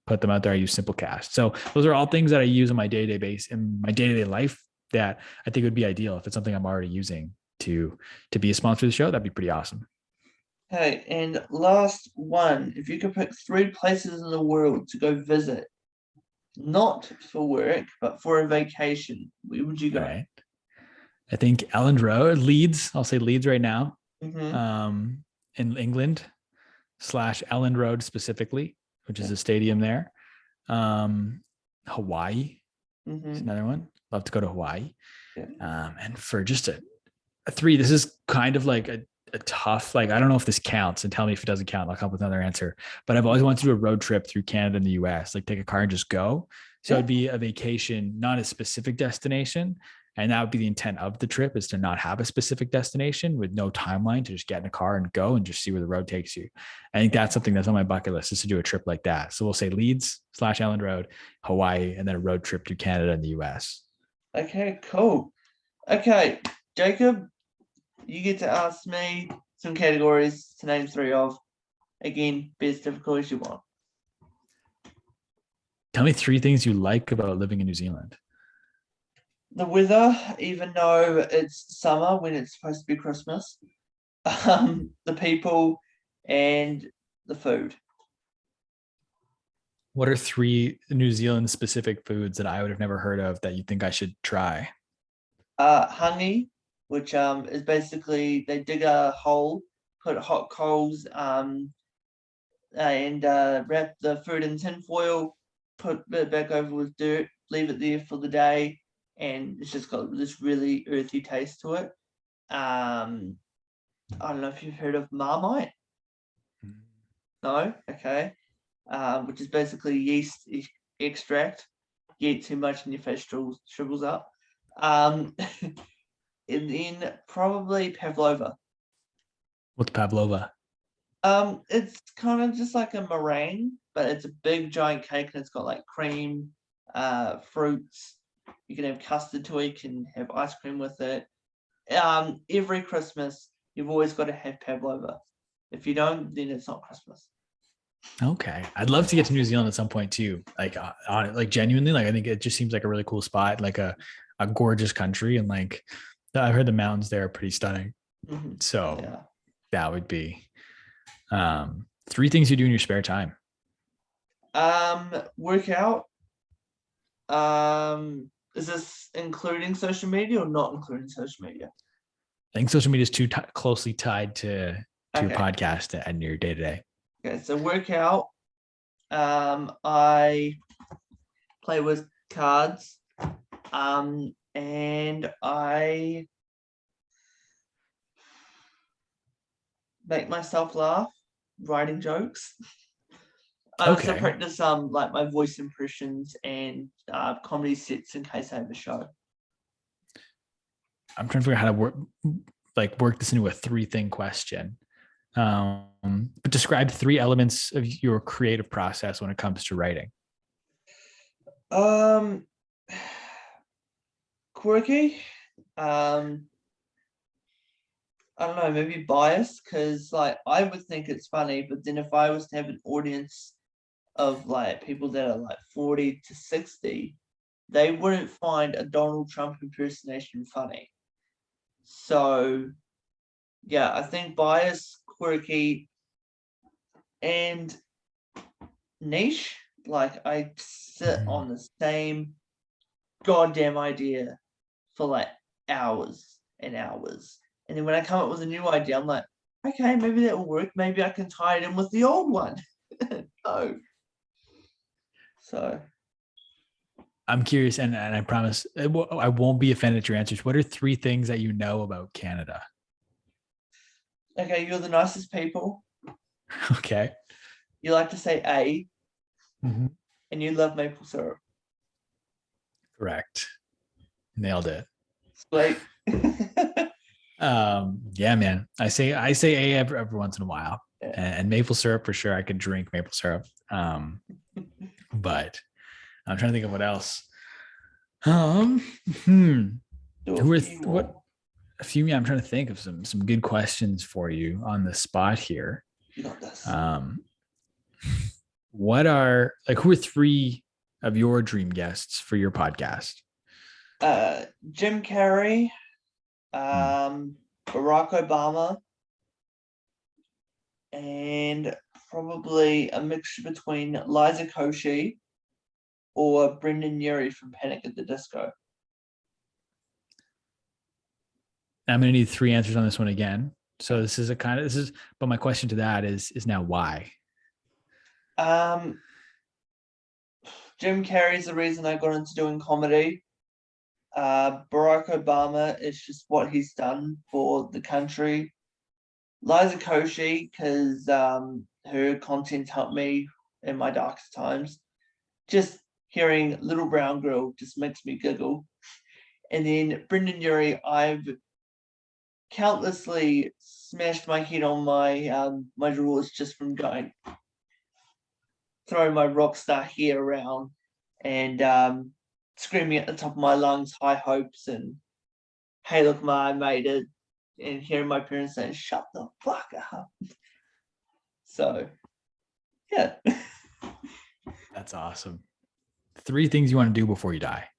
put them out there, I use Simplecast. So those are all things that I use on my day-to-day base in my day-to-day life that I think would be ideal if it's something I'm already using to be a sponsor of the show. That'd be pretty awesome. Okay, and last one, if you could pick 3 places in the world to go visit, not for work, but for a vacation, where would you go? All right. I think Elland Road, Leeds. I'll say Leeds right now. Mm-hmm. In England / Elland Road specifically, which is a stadium there. Hawaii is another one. Love to go to Hawaii. Yeah. And for just a 3, this is kind of like a tough, like, I don't know if this counts, and tell me if it doesn't count. I'll come up with another answer. But I've always wanted to do a road trip through Canada and the US, like take a car and just go. So it'd be a vacation, not a specific destination. And that would be the intent of the trip, is to not have a specific destination with no timeline, to just get in a car and go and just see where the road takes you. I think that's something that's on my bucket list, is to do a trip like that. So we'll say Leeds / Elland Road, Hawaii, and then a road trip to Canada and the US. Okay, cool. Okay, Jacob, you get to ask me some categories to name 3 of. Again, be as difficult as you want. Tell me 3 things you like about living in New Zealand. The weather, even though it's summer when it's supposed to be Christmas. The people and the food. What are 3 New Zealand specific foods that I would have never heard of that you think I should try? Hangi, which is basically they dig a hole, put hot coals, and wrap the food in tin foil, put it back over with dirt, leave it there for the day, and it's just got this really earthy taste to it. I don't know if you've heard of Marmite. No? Okay. Which is basically yeast extract. You eat too much and your face shrivels up. And then probably pavlova. What's pavlova? It's kind of just like a meringue, but it's a big giant cake, and it's got like cream, fruits. You can have custard to it. You can have ice cream with it. Every Christmas, you've always got to have pavlova. If you don't, then it's not Christmas. Okay, I'd love to get to New Zealand at some point too. Like, genuinely, like I think it just seems like a really cool spot, like a gorgeous country, and like I've heard the mountains there are pretty stunning. Mm-hmm. So that would be 3 things you do in your spare time. Work out. Is this including social media or not including social media? I think social media is too closely tied to your podcast and your day to day. Okay, so work out. I play with cards. And I make myself laugh, writing jokes. I also practice like my voice impressions and comedy sets in case I have a show. I'm trying to figure out how to work this into a 3-thing question. But describe 3 elements of your creative process when it comes to writing. Quirky. I don't know, maybe biased, because like I would think it's funny, but then if I was to have an audience of like people that are like 40 to 60, they wouldn't find a Donald Trump impersonation funny. So yeah, I think bias, quirky, and niche. Like I sit on the same goddamn idea for like hours and hours. And then when I come up with a new idea, I'm like, okay, maybe that will work. Maybe I can tie it in with the old one. No. So I'm curious, and I promise I won't be offended at your answers. What are 3 things that you know about Canada? Okay, you're the nicest people. Okay. You like to say A. Mm-hmm. And you love maple syrup. Correct. Nailed it. Sweet. Yeah, man. I say A every once in a while, and maple syrup for sure. I could drink maple syrup. But I'm trying to think of what else. What I'm trying to think of some good questions for you on the spot here. You got this. Who are three of your dream guests for your podcast? Jim Carrey, Barack Obama, and probably a mixture between Liza Koshy or Brendan Urie from Panic at the Disco. I'm going to need three answers on this one again. So but my question to that is now why? Jim Carrey's the reason I got into doing comedy. Barack Obama is just what he's done for the country. Liza Koshy, because her content helped me in my darkest times. Just hearing Little Brown Girl just makes me giggle. And then Brendan Urie, I've countlessly smashed my head on my drawers just from throwing my rock star hair around and screaming at the top of my lungs high hopes and hey look ma, I made it, and hearing my parents saying shut the fuck up. So yeah. That's awesome. Three things you want to do before you die.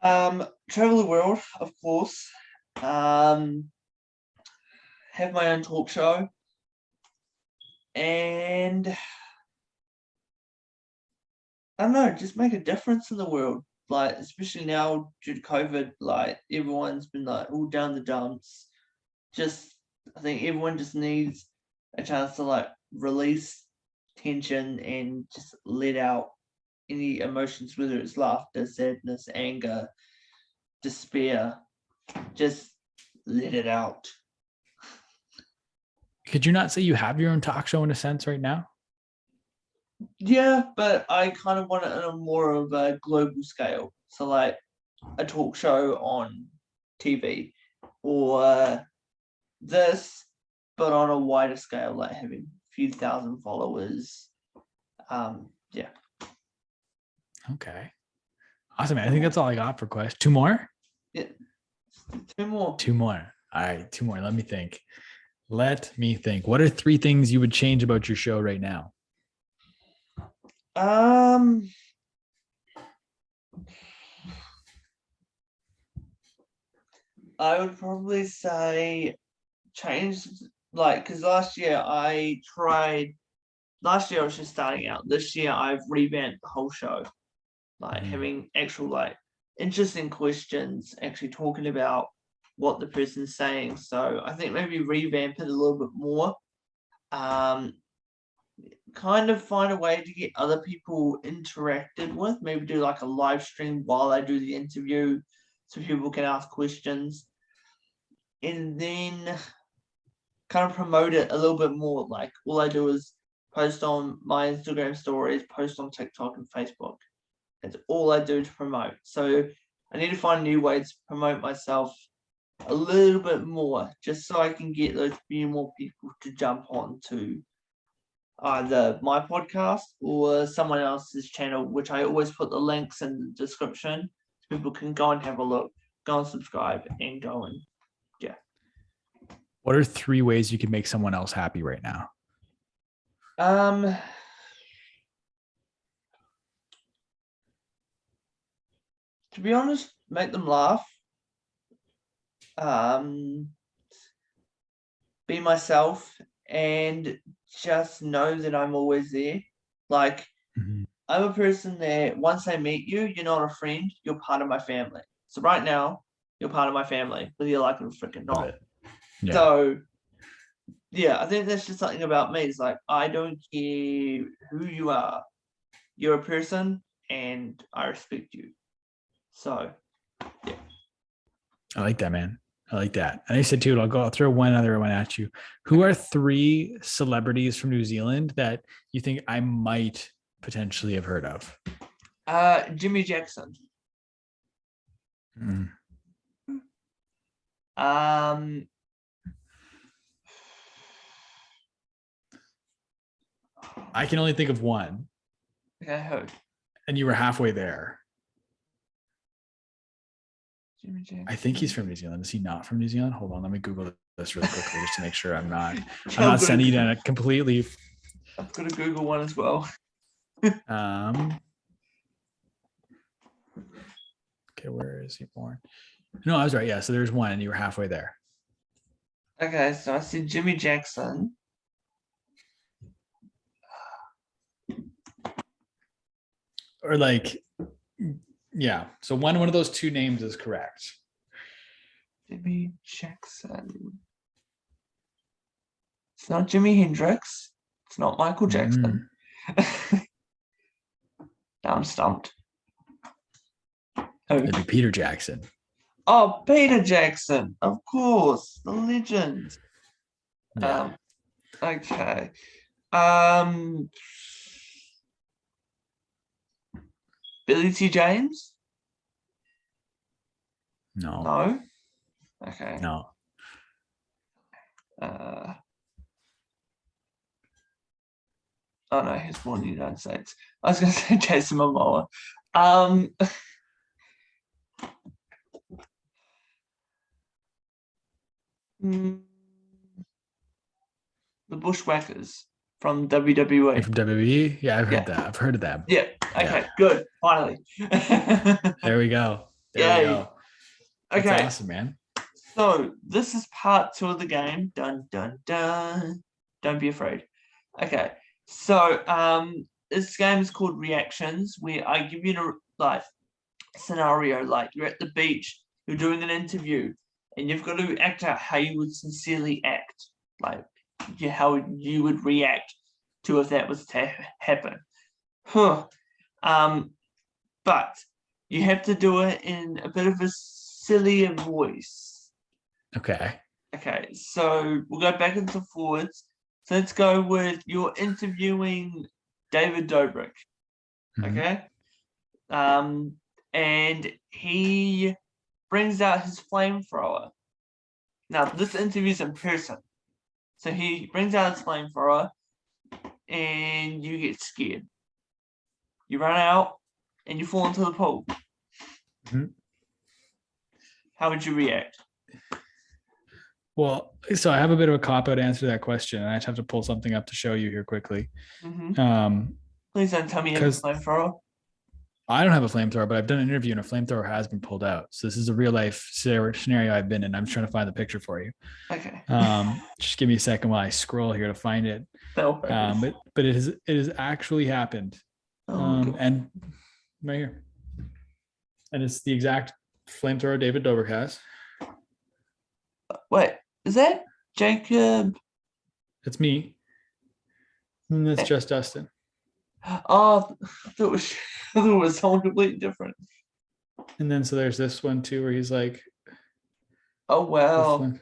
Travel the world, of course. Have my own talk show, and I don't know, just make a difference in the world. Like, especially now due to COVID, like everyone's been like all down the dumps. I think everyone just needs a chance to like release tension and just let out any emotions, whether it's laughter, sadness, anger, despair. Just let it out. Could you not say you have your own talk show in a sense right now? Yeah, but I kind of want it on a more of a global scale. So like a talk show on TV or this, but on a wider scale, like having a few thousand followers. Yeah. Okay. Awesome, man. I think that's all I got for questions. Two more? Yeah. Two more. All right, two more. Let me think. What are three things you would change about your show right now? I would probably say change, like, because last year I was just starting out. This year I've revamped the whole show, like having actual like interesting questions, actually talking about what the person's saying. So I think maybe revamp it a little bit more. Kind of find a way to get other people interacted with, maybe do like a live stream while I do the interview so people can ask questions, and then kind of promote it a little bit more. Like all I do is post on my Instagram stories, post on TikTok and Facebook. That's all I do to promote. So I need to find new ways to promote myself a little bit more, just so I can get those few more people to jump on to either my podcast or someone else's channel, which I always put the links in the description so people can go and have a look, go and subscribe, and go and yeah. What are three ways you can make someone else happy right now? To be honest, make them laugh. Be myself and just know that I'm always there. Like, I'm a person that once I meet you, you're not a friend, you're part of my family. So right now, you're part of my family, whether you like it or freaking not. Yeah. So yeah, I think that's just something about me. It's like, I don't care who you are. You're a person and I respect you. So yeah. I like that, man. I like that. And I said too, I'll throw one other one at you. Who are three celebrities from New Zealand that you think I might potentially have heard of? Jimmy Jackson. I can only think of one. Okay, who? And you were halfway there. Jimmy Jackson. I think he's from New Zealand. Is he not from New Zealand? Hold on, let me Google this really quickly just to make sure I'm not sending you a completely. I've got to Google one as well. Okay, where is he born? No, I was right. Yeah, so there's one, and you were halfway there. Okay, so I see Jimmy Jackson. Or like, yeah. So one of those two names is correct. Jimmy Jackson. It's not Jimi Hendrix. It's not Michael Jackson. Now I'm stumped. It'd be Peter Jackson. Oh, Peter Jackson, of course, the legend. Yeah. Okay. Billy T. James? No. No. Okay. No. Oh no, he's born in the United States. I was going to say Jason Momoa. The Bushwhackers from WWE. From WWE? Yeah, I've heard that. I've heard of that. Yeah. Okay, good. Finally. There we go. There we go. That's Okay. awesome, man. So this is part 2 of the game. Dun dun dun. Don't be afraid. Okay. So this game is called Reactions, where I give you a scenario, like you're at the beach, you're doing an interview, and you've got to act out how you would sincerely act, like how you would react to if that was to happen. But you have to do it in a bit of a sillier voice. Okay. Okay, so we'll go back into forwards. So let's go with you're interviewing David Dobrik. Mm-hmm. Okay. And he brings out his flamethrower. Now, this interview's in person. So he brings out his flamethrower and you get scared. You run out and you fall into the pool. Mm-hmm. How would you react? Well, so I have a bit of a cop-out answer to that question, and I just have to pull something up to show you here quickly. Mm-hmm. Please don't tell me you have a flamethrower. I don't have a flamethrower, but I've done an interview and a flamethrower has been pulled out. So this is a real life scenario I've been in. I'm just trying to find the picture for you. Okay. Just give me a second while I scroll here to find it. But it has actually happened. And right here. And it's the exact flamethrower David Dobrik has. Wait, is that Jacob? It's me. And that's just Dustin. Oh, I thought it was someone completely different. And then so there's this one too where he's like, oh wow.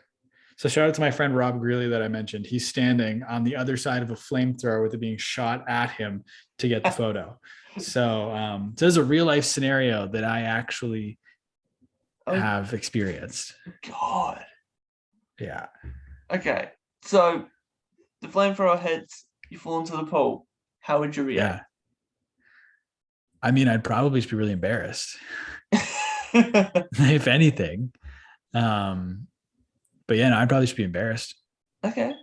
So shout out to my friend Rob Greeley that I mentioned. He's standing on the other side of a flamethrower with it being shot at him to get the photo. So there's a real life scenario that I actually have experienced. God. Yeah. Okay. So the flamethrower hits, you fall into the pool. How would you react? Yeah. I mean, I'd probably just be really embarrassed. If anything. But yeah, no, I'd probably just be embarrassed. Okay.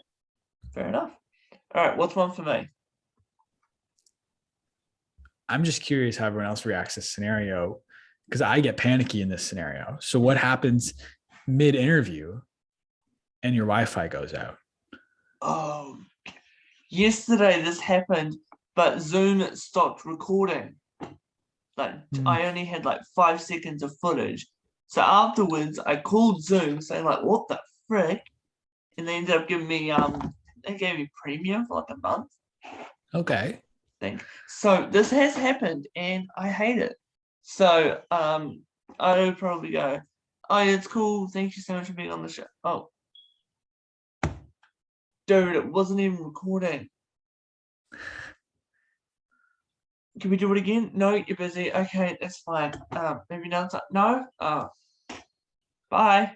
Fair enough. All right, what's one for me? I'm just curious how everyone else reacts to this scenario, because I get panicky in this scenario. So what happens mid-interview and your Wi-Fi goes out? Oh, yesterday this happened, but Zoom stopped recording. I only had 5 seconds of footage. So afterwards, I called Zoom saying what the frick? And they ended up giving me they gave me premium for a month. Okay. So this has happened and I hate it. So I would probably go, oh yeah, it's cool. Thank you so much for being on the show. Oh. Dude, it wasn't even recording. Can we do it again? No, you're busy. Okay, that's fine. Maybe not. No? Bye.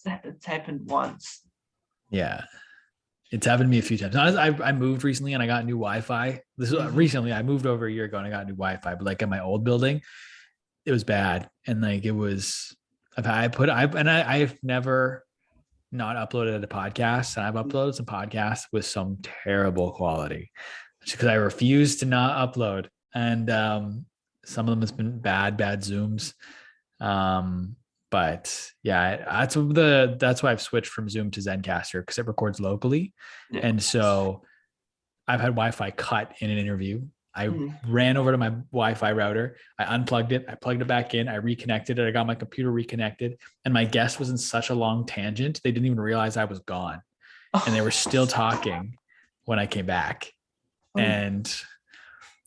It's happened once. Yeah. It's happened to me a few times. I moved recently and I got new Wi-Fi. This was recently. I moved over a year ago and I got new Wi-Fi, but at my old building, it was bad. And like, it was, I've never not uploaded a podcast, and I've uploaded some podcasts with some terrible quality because I refuse to not upload. And some of them has been bad Zooms. But yeah, that's why I've switched from Zoom to Zencaster, because it records locally. Yeah. And so I've had Wi-Fi cut in an interview. I ran over to my Wi-Fi router. I unplugged it. I plugged it back in. I reconnected it. I got my computer reconnected. And my guest was in such a long tangent, they didn't even realize I was gone. And they were still talking when I came back. And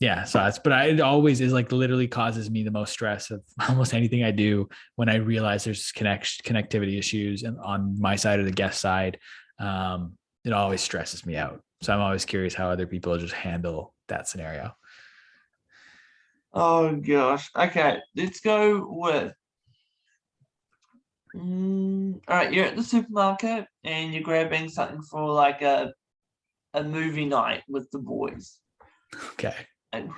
yeah, so it always is like literally causes me the most stress of almost anything I do when I realize there's connectivity issues and on my side or the guest side. It always stresses me out. So I'm always curious how other people just handle that scenario. Oh gosh. Okay, let's go with. All right, you're at the supermarket and you're grabbing something for like a movie night with the boys. Okay. And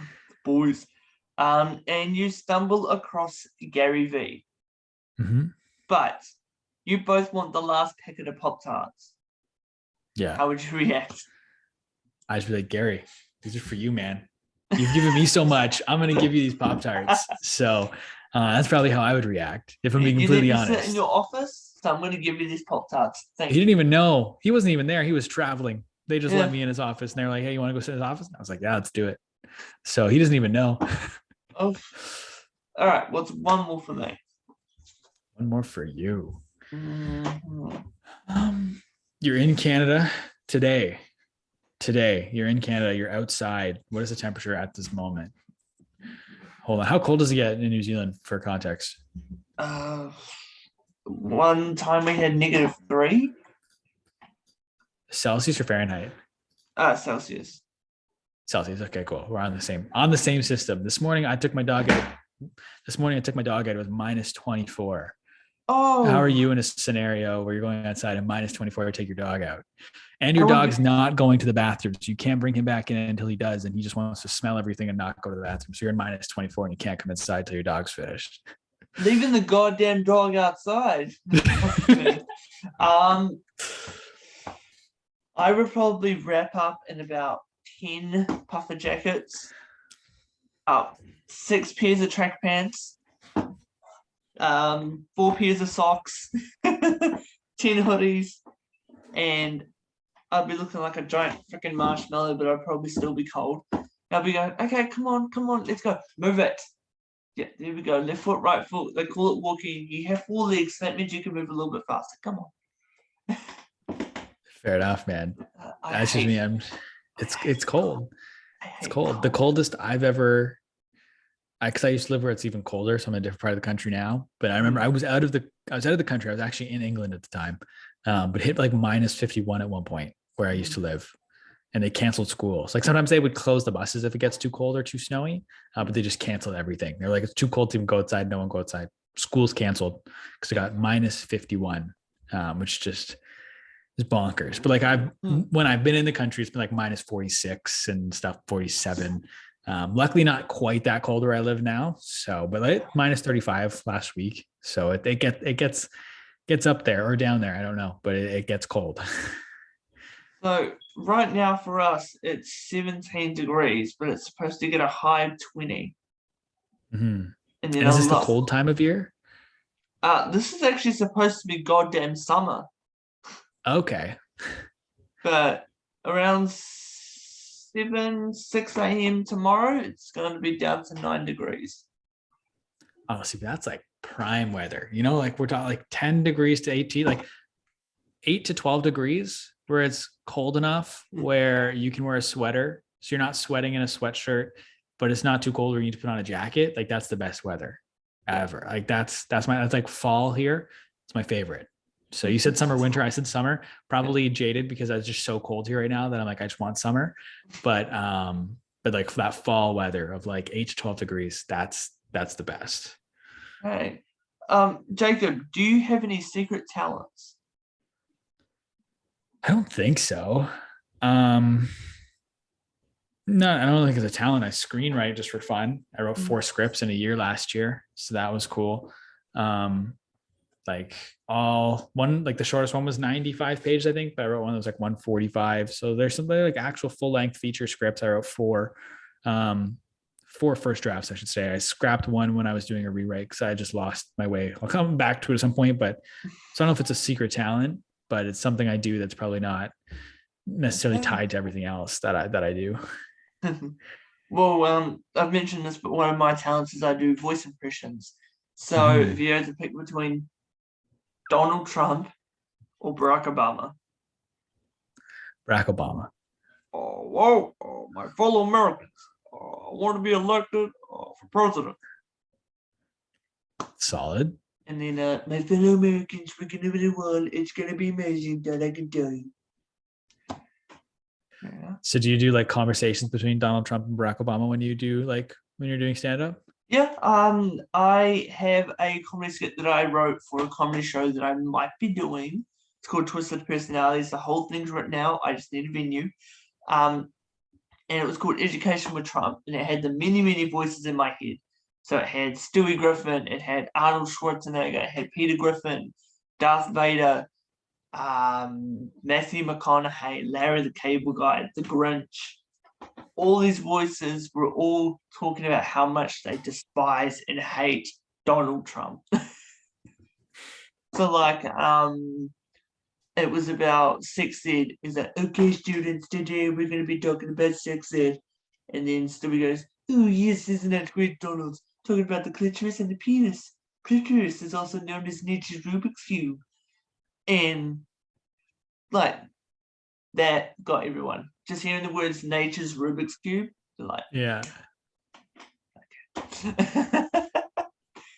boys. And you stumble across Gary V. Mm-hmm. But you both want the last packet of Pop-Tarts. Yeah. How would you react? I'd just be like, Gary, these are for you, man. You've given me so much. I'm going to give you these Pop-Tarts. So that's probably how I would react, if I'm being completely honest. Sit in your office, so I'm going to give you these Pop-Tarts. He didn't even know. He wasn't even there. He was traveling. They just let me in his office, and they're like, hey, you want to go sit in his office? And I was like, yeah, let's do it. So he doesn't even know. Oh, all right. What's one more for me? One more for you. Mm-hmm. You're in Canada today. You're in Canada. You're outside. What is the temperature at this moment? Hold on. How cold does it get in New Zealand, for context? One time we had -3. Celsius or Fahrenheit? Celsius. Celsius. Okay, cool. We're on the same system. This morning I took my dog out. It was -24. Oh. How are you in a scenario where you're going outside and -24 to take your dog out? And your dog's not going to the bathroom, so you can't bring him back in until he does, and he just wants to smell everything and not go to the bathroom. So you're in -24 and you can't come inside till your dog's finished. Leaving the goddamn dog outside. I would probably wrap up in about 10 puffer jackets, 6 pairs of track pants, 4 pairs of socks, 10 hoodies, and I'd be looking like a giant freaking marshmallow, but I'd probably still be cold. I'd be going, okay, come on, let's go. Move it. Yeah, there we go. Left foot, right foot. They call it walking. You have 4 legs, so that means you can move a little bit faster. Come on. Fair enough, man. That's just me. It's cold. It's cold. The coldest I've ever, because I used to live where it's even colder, so I'm in a different part of the country now. But I remember I was out of the country. I was actually in England at the time, but hit like -51 at one point where I used to live, and they canceled schools. Like sometimes they would close the buses if it gets too cold or too snowy, but they just canceled everything. They're like, it's too cold to even go outside. No one go outside. Schools canceled because it got -51, which just is bonkers. But like when I've been in the country, it's been like -46 and stuff, 47. Luckily not quite that cold where I live now. So, but like -35 last week. So it gets up there or down there. I don't know, but it gets cold. So right now for us, it's 17 degrees, but it's supposed to get a high of 20. Mm-hmm. And is this the cold time of year? This is actually supposed to be goddamn summer. Okay. But around 6 a.m. tomorrow, it's going to be down to 9 degrees. Oh, see, that's like prime weather. You know, like we're talking like 10 degrees to 18, like 8 to 12 degrees where it's cold enough where you can wear a sweater. So you're not sweating in a sweatshirt, but it's not too cold where you need to put on a jacket. Like that's the best weather ever. Like that's like fall here. It's my favorite. So you said summer, winter. I said summer, probably jaded because I was just so cold here right now that I'm like, I just want summer. But like that fall weather of like 8 to 12 degrees, that's the best. Hey, Jacob, do you have any secret talents? I don't think so. No, I don't think it's a talent. I screenwrite just for fun. I wrote 4 Mm. scripts in a year last year, so that was cool. Um, like the shortest one was 95 pages, I think, but I wrote one that was like 145. So there's something like actual full length feature scripts. I wrote 4, 4 first drafts, I should say. I scrapped one when I was doing a rewrite because I just lost my way. I'll come back to it at some point, but so I don't know if it's a secret talent, but it's something I do that's probably not necessarily tied to everything else that I do. Well, I've mentioned this, but one of my talents is I do voice impressions. So if you had to pick between Donald Trump or Barack Obama. Barack Obama. Oh, whoa, oh, my fellow Americans. I want to be elected for president. Solid. And then, my fellow Americans, we're going to the world. It's going to be amazing, that I can tell you. Yeah. So do you do like conversations between Donald Trump and Barack Obama when you're doing stand-up? Yeah, I have a comedy skit that I wrote for a comedy show that I might be doing. It's called Twisted Personalities. The whole thing's written out. I just need a venue. And it was called Education with Trump, and it had the many, many voices in my head. So it had Stewie Griffin, it had Arnold Schwarzenegger, it had Peter Griffin, Darth Vader, Matthew McConaughey, Larry the Cable Guy, the Grinch. All these voices were all talking about how much they despise and hate Donald Trump. So like, it was about sex ed. Is that okay, students? Today we're going to be talking about sex ed, and then Stewie goes, "Oh yes, isn't that great, Donald? Talking about the clitoris and the penis. Clitoris is also known as nature's Rubik's cube," and like that got everyone. Just hearing the words "nature's Rubik's cube," they're like, Yeah. okay.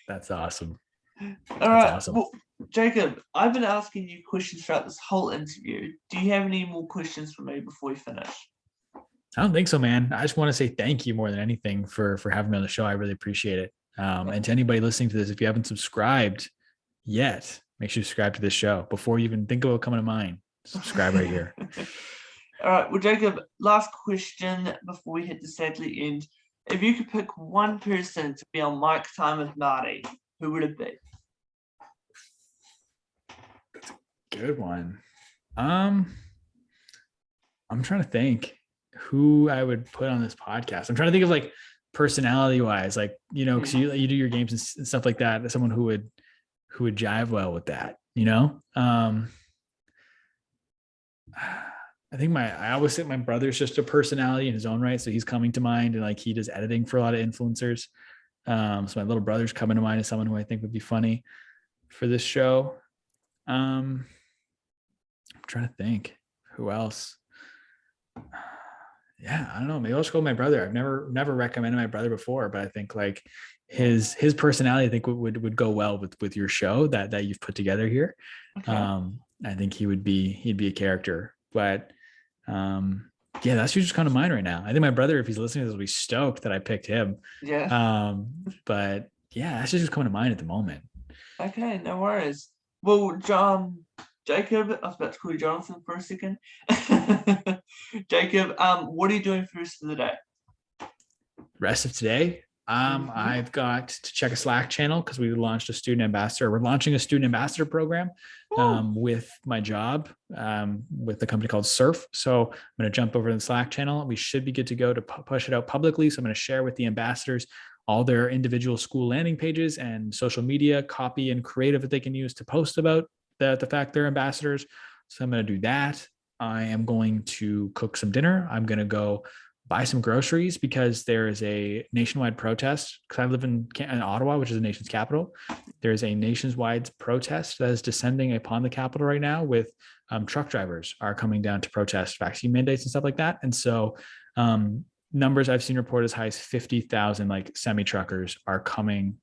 That's awesome. All right. Awesome. Well, Jacob, I've been asking you questions throughout this whole interview. Do you have any more questions for me before we finish? I don't think so, man. I just want to say thank you more than anything for having me on the show. I really appreciate it. And to anybody listening to this, if you haven't subscribed yet, make sure you subscribe to this show before you even think about coming to mine. Subscribe right here. All right. Well, Jacob, last question before we hit the sadly end. If you could pick one person to be on Mic Time with Marty, who would it be? Good one. I'm trying to think who I would put on this podcast. I'm trying to think of like personality wise, like, you know, because you do your games and stuff like that. Someone who would jive well with that, you know? I think I always think my brother's just a personality in his own right. So he's coming to mind, and like he does editing for a lot of influencers. So my little brother's coming to mind as someone who I think would be funny for this show. I'm trying to think who else. Yeah, I don't know. Maybe I'll just go with my brother. I've never recommended my brother before, but I think like his personality, I think would go well with your show that you've put together here. Okay. I think he'd be a character, but yeah, that's just kind of mine right now. I think my brother, if he's listening to this, will be stoked that I picked him. Yeah. But yeah, that's just coming to mind at the moment. Okay, no worries. Well, Jacob, I was about to call you Jonathan for a second. Jacob, what are you doing for the rest of the day? Rest of today? I've got to check a Slack channel because we launched a student ambassador. We're launching a student ambassador program with my job with a company called Surf. So I'm going to jump over to the Slack channel. We should be good to go to push it out publicly. So I'm going to share with the ambassadors all their individual school landing pages and social media copy and creative that they can use to post about the fact they're ambassadors. So I'm going to do that. I am going to cook some dinner. I'm going to go buy some groceries because there is a nationwide protest. Because I live in Ottawa, which is the nation's capital. There is a nationwide protest that is descending upon the capital right now with truck drivers are coming down to protest vaccine mandates and stuff like that. And so numbers I've seen reported as high as 50,000 like semi-truckers are coming,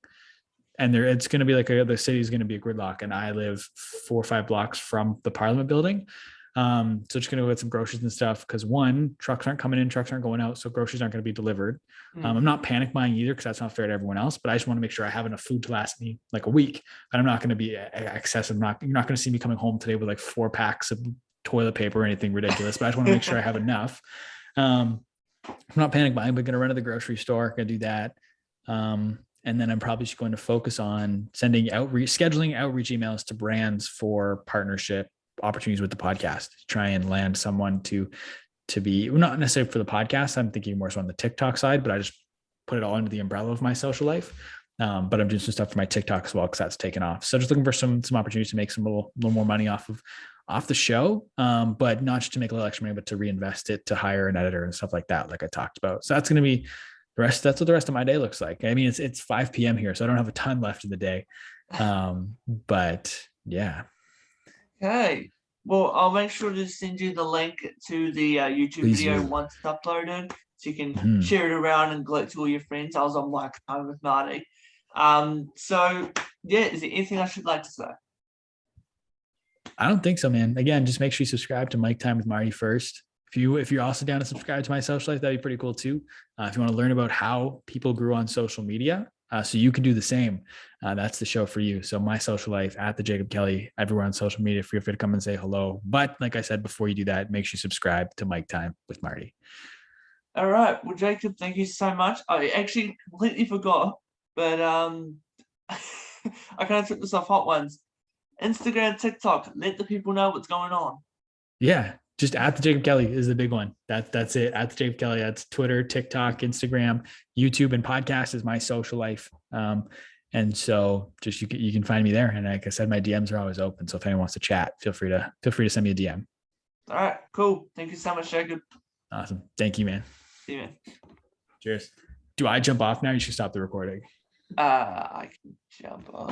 and it's going to be like the city is going to be a gridlock. And I live 4 or 5 blocks from the Parliament building. So just going to go get some groceries and stuff because one, trucks aren't coming in, trucks aren't going out, so groceries aren't going to be delivered. I'm not panic buying either because that's not fair to everyone else, but I just want to make sure I have enough food to last me like a week. And I'm not going to be excessive. You're not going to see me coming home today with like 4 packs of toilet paper or anything ridiculous, but I just want to make sure I have enough. I'm not panic buying, but going to run to the grocery store. Going to do that. And then I'm probably just going to focus on scheduling outreach emails to brands for partnership opportunities with the podcast. Try and land someone to be, not necessarily for the podcast. I'm thinking more so on the TikTok side, but I just put it all under the umbrella of my social life. But I'm doing some stuff for my TikTok as well, because that's taken off. So just looking for some opportunities to make some little more money off the show, but not just to make a little extra money, but to reinvest it, to hire an editor and stuff like that, like I talked about. So that's going to be the rest. That's what the rest of my day looks like. I mean, it's 5 p.m. here, so I don't have a ton left in the day. But yeah. Okay. Well, I'll make sure to send you the link to the YouTube video once it's uploaded, so you can share it around and gloat to all your friends. I was on Mic Time with Marty. So yeah, is there anything I should like to say? I don't think so, man. Again, just make sure you subscribe to Mic Time with Marty first. If you're also down to subscribe to my social life, that'd be pretty cool too. If you want to learn about how people grew on social media, so you can do the same, that's the show for you. So my social life at the Jacob Kelly, everywhere on social media. Feel free to come and say hello. But like I said, before you do that, make sure you subscribe to Mic Time with Marty. All right. Well, Jacob, thank you so much. I actually completely forgot, but I kind of took this off hot ones. Instagram, TikTok, let the people know what's going on. Yeah, just at the Jacob Kelly is the big one. That's it. At the Jacob Kelly. That's Twitter, TikTok, Instagram, YouTube, and podcast is my social life. And so just you can find me there. And like I said, my DMs are always open. So if anyone wants to chat, feel free to send me a DM. All right, cool. Thank you so much, Jacob. Awesome. Thank you, man. See you, man. Cheers. Do I jump off now? You should stop the recording. I can jump off.